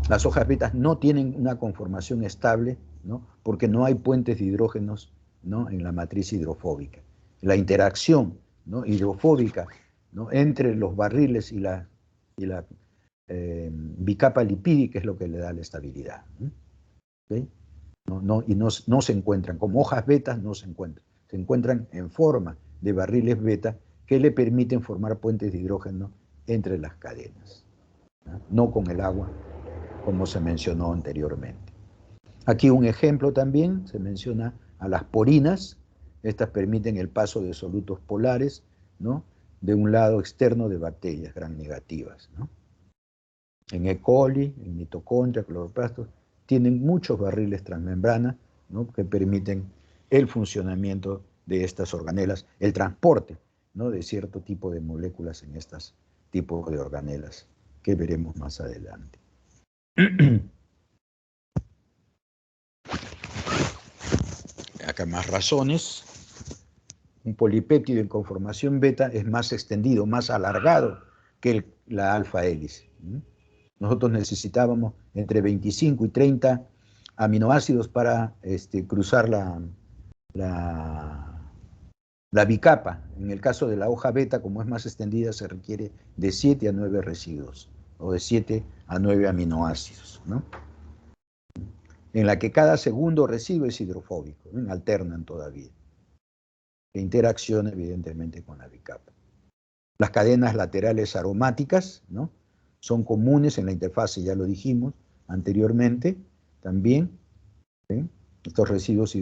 Las hojas betas no tienen una conformación estable, ¿no? Porque no hay puentes de hidrógenos, ¿no? En la matriz hidrofóbica. La interacción, ¿no? Hidrofóbica, ¿no? Entre los barriles y la bicapa lipídica es lo que le da la estabilidad. ¿Okay? Y no se encuentran, como hojas betas no se encuentran. Se encuentran en forma de barriles beta que le permiten formar puentes de hidrógeno entre las cadenas, no con el agua, como se mencionó anteriormente. Aquí un ejemplo también, se menciona a las porinas, Estas permiten el paso de solutos polares, ¿no?, de un lado externo de bacterias gram negativas, ¿no? En E. coli, en mitocondria, cloroplastos, tienen muchos barriles transmembrana, ¿no?, que permiten el funcionamiento de estas organelas, el transporte, ¿no?, de cierto tipo de moléculas en estos tipos de organelas que veremos más adelante. Acá más razones. Un polipéptido en conformación beta es más extendido, más alargado que la alfa hélice. Nosotros necesitábamos entre 25 y 30 aminoácidos para cruzar la bicapa. En el caso de la hoja beta, como es más extendida, se requiere de 7 a 9 residuos, o de 7 a 9 aminoácidos, ¿no?, en la que cada segundo residuo es hidrofóbico, ¿no?, alternan todavía, e interacciona evidentemente con la bicapa. Las cadenas laterales aromáticas, ¿no?, son comunes en la interfase, ya lo dijimos anteriormente, también, ¿sí?, estos residuos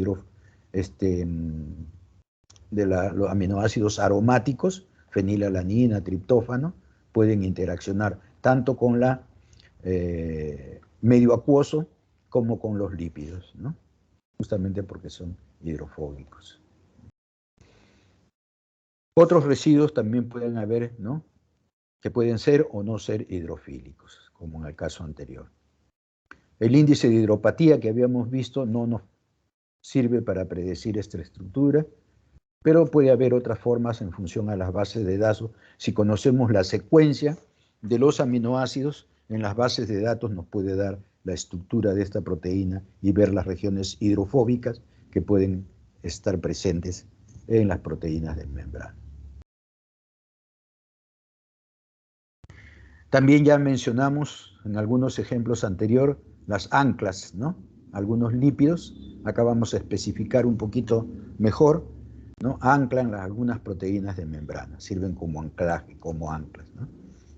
de los aminoácidos aromáticos, fenilalanina, triptófano, pueden interaccionar tanto con la medio acuoso como con los lípidos, ¿no?, justamente porque son hidrofóbicos. Otros residuos también pueden haber, ¿no?, que pueden ser o no ser hidrofílicos, como en el caso anterior. El índice de hidropatía que habíamos visto no nos sirve para predecir esta estructura, pero puede haber otras formas en función a las bases de datos. Si conocemos la secuencia de los aminoácidos en las bases de datos, nos puede dar la estructura de esta proteína y ver las regiones hidrofóbicas que pueden estar presentes en las proteínas de membrana. También ya mencionamos en algunos ejemplos anteriores las anclas, ¿no?, algunos lípidos. Acá vamos a especificar un poquito mejor, ¿no?, anclan algunas proteínas de membrana, sirven como anclaje, como anclas, ¿no?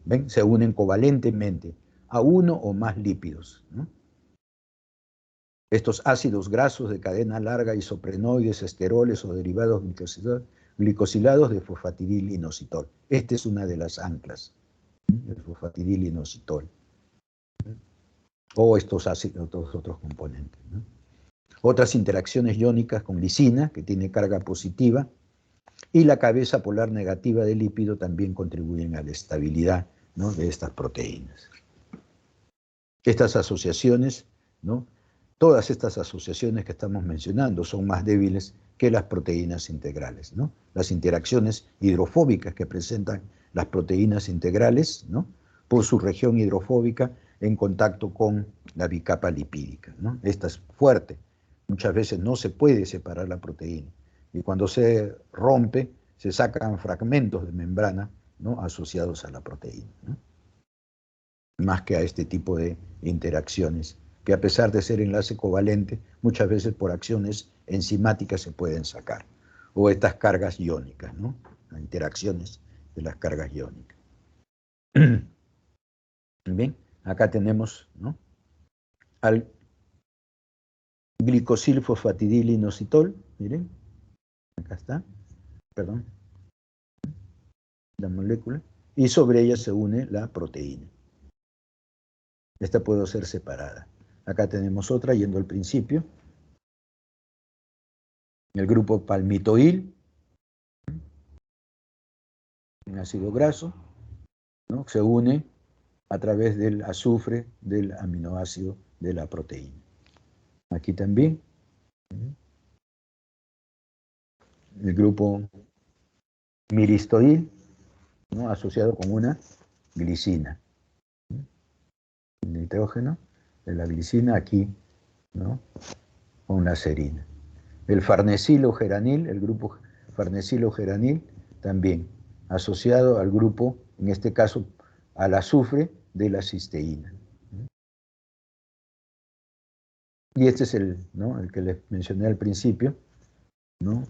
¿Ven? Se unen covalentemente a uno o más lípidos, ¿no? Estos ácidos grasos de cadena larga, isoprenoides, esteroles o derivados glicosilados de fosfatidilinositol. Esta es una de las anclas, el fosfatidilinositol, o estos ácidos, estos otros componentes, ¿no? Otras interacciones iónicas con lisina, que tiene carga positiva, y la cabeza polar negativa del lípido también contribuyen a la estabilidad, ¿no?, de estas proteínas. Estas asociaciones, ¿no?, todas estas asociaciones que estamos mencionando son más débiles que las proteínas integrales, ¿no? Las interacciones hidrofóbicas que presentan las proteínas integrales, ¿no?, por su región hidrofóbica en contacto con la bicapa lipídica, ¿no? Esta es fuerte. Muchas veces no se puede separar la proteína. Y cuando se rompe, se sacan fragmentos de membrana, ¿no?, asociados a la proteína, ¿no?, más que a este tipo de interacciones, que a pesar de ser enlace covalente, muchas veces por acciones enzimáticas se pueden sacar, o estas cargas iónicas, ¿no?, las interacciones de las cargas iónicas. Bien, acá tenemos, ¿no?, al glicosilfosfatidilinositol, miren, acá está, perdón, la molécula, y sobre ella se une la proteína. Esta puede ser separada. Acá tenemos otra, yendo al principio, el grupo palmitoil, un ácido graso, ¿no?, se une a través del azufre del aminoácido de la proteína. Aquí también, el grupo miristoil, ¿no?, asociado con una glicina. El nitrógeno de la glicina aquí, ¿no?, con la serina. El farnesilogeranil, el grupo farnesilogeranil, también asociado al grupo, en este caso, al azufre de la cisteína. Y este es ¿no?, el que les mencioné al principio, ¿no?,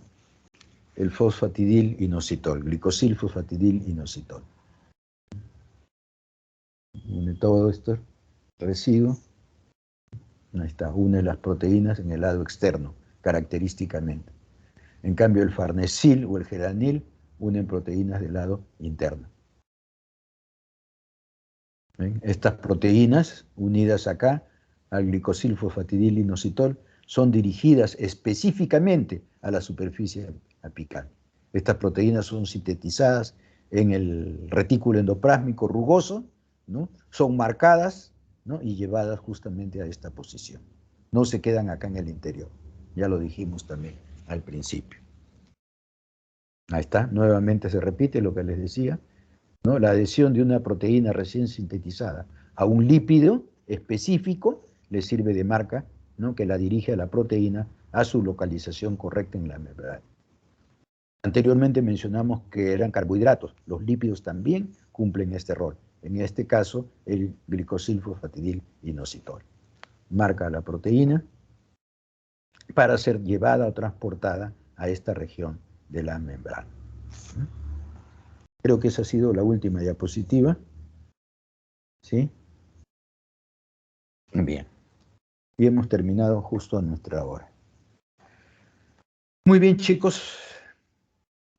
el fosfatidilinositol, glicosilfosfatidilinositol. Une todo esto residuo, ahí está, une las proteínas en el lado externo, característicamente. En cambio, el farnesil o el geranil unen proteínas del lado interno. ¿Ven? Estas proteínas unidas acá al glicosilfosfatidilinositol son dirigidas específicamente a la superficie apical. Estas proteínas son sintetizadas en el retículo endoplásmico rugoso, ¿no? Son marcadas, ¿no? Y llevadas justamente a esta posición. No se quedan acá en el interior. Ya lo dijimos también al principio. Ahí está, nuevamente se repite lo que les decía, ¿no? La adhesión de una proteína recién sintetizada a un lípido específico le sirve de marca, ¿no? Que la dirige a la proteína a su localización correcta en la membrana. Anteriormente mencionamos que eran carbohidratos, los lípidos también cumplen este rol, en este caso el glicosilfosfatidilinositol. Marca a la proteína para ser llevada o transportada a esta región de la membrana. Creo que esa ha sido la última diapositiva. ¿Sí? Bien. Y hemos terminado justo a nuestra hora. Muy bien, chicos.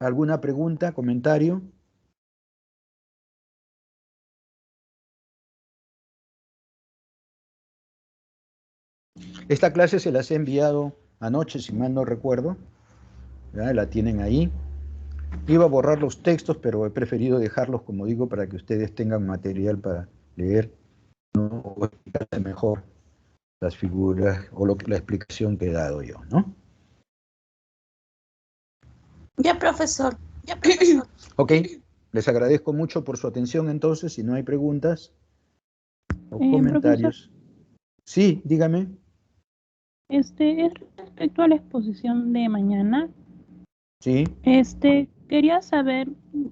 ¿Alguna pregunta, comentario? Esta clase se las he enviado anoche, si mal no recuerdo. ¿Ya? La tienen ahí. Iba a borrar los textos, pero he preferido dejarlos, como digo, para que ustedes tengan material para leer, ¿no? O explicarse mejor las figuras o la explicación que he dado yo, ¿no? Ya, profesor. Ok, les agradezco mucho por su atención entonces, si no hay preguntas o Profesor, comentarios. Sí, dígame. es respecto a la exposición de mañana. Sí. Quería saber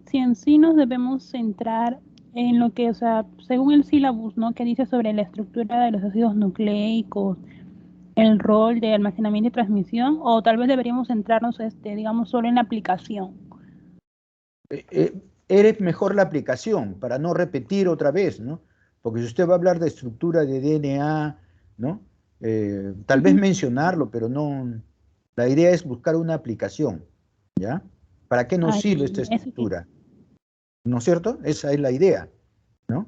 si en sí nos debemos centrar en lo que, o sea, según el sílabus, ¿no? Que dice sobre la estructura de los ácidos nucleicos, el rol de almacenamiento y transmisión, o tal vez deberíamos centrarnos, digamos, solo en la aplicación. Eres mejor la aplicación para no repetir otra vez, ¿no? Porque si usted va a hablar de estructura de DNA, ¿no? Tal vez mencionarlo, pero no. La idea es buscar una aplicación, ¿ya? ¿Para qué nos sirve esta estructura? ¿No es cierto? Esa es la idea, ¿no?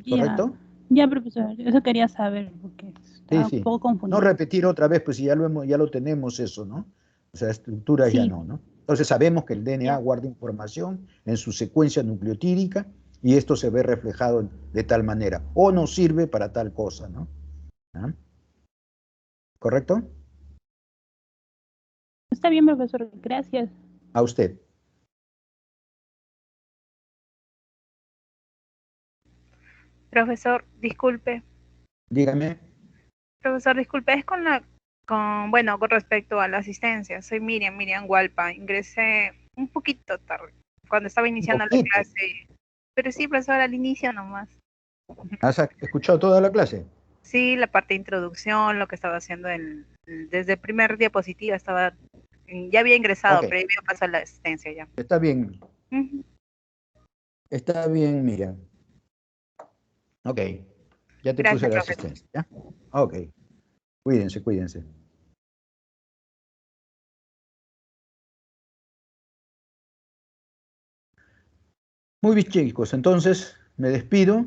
¿Correcto? Ya, profesor, eso quería saber, porque estaba un poco confundido. No repetir otra vez, pues si ya lo tenemos eso, ¿no? O sea, estructuras ya no, ¿no? Entonces sabemos que el DNA guarda información en su secuencia nucleotídica y esto se ve reflejado de tal manera. O nos sirve para tal cosa, ¿no? ¿Ah? ¿Correcto? Está bien, profesor, gracias. A usted. Profesor, disculpe. Dígame. Profesor, disculpe, es con respecto a la asistencia. Soy Miriam Hualpa. Ingresé un poquito tarde, cuando estaba iniciando la clase. Pero sí, profesor, al inicio nomás. ¿Has escuchado toda la clase? Sí, la parte de introducción, lo que estaba haciendo desde el primer diapositiva, ya había ingresado, pero ya había pasado la asistencia ya. Está bien. Está bien, Miriam. Ok. Ya te puse la asistencia, ¿ya? Ok. Cuídense, cuídense. Muy bien, chicos. Entonces, me despido.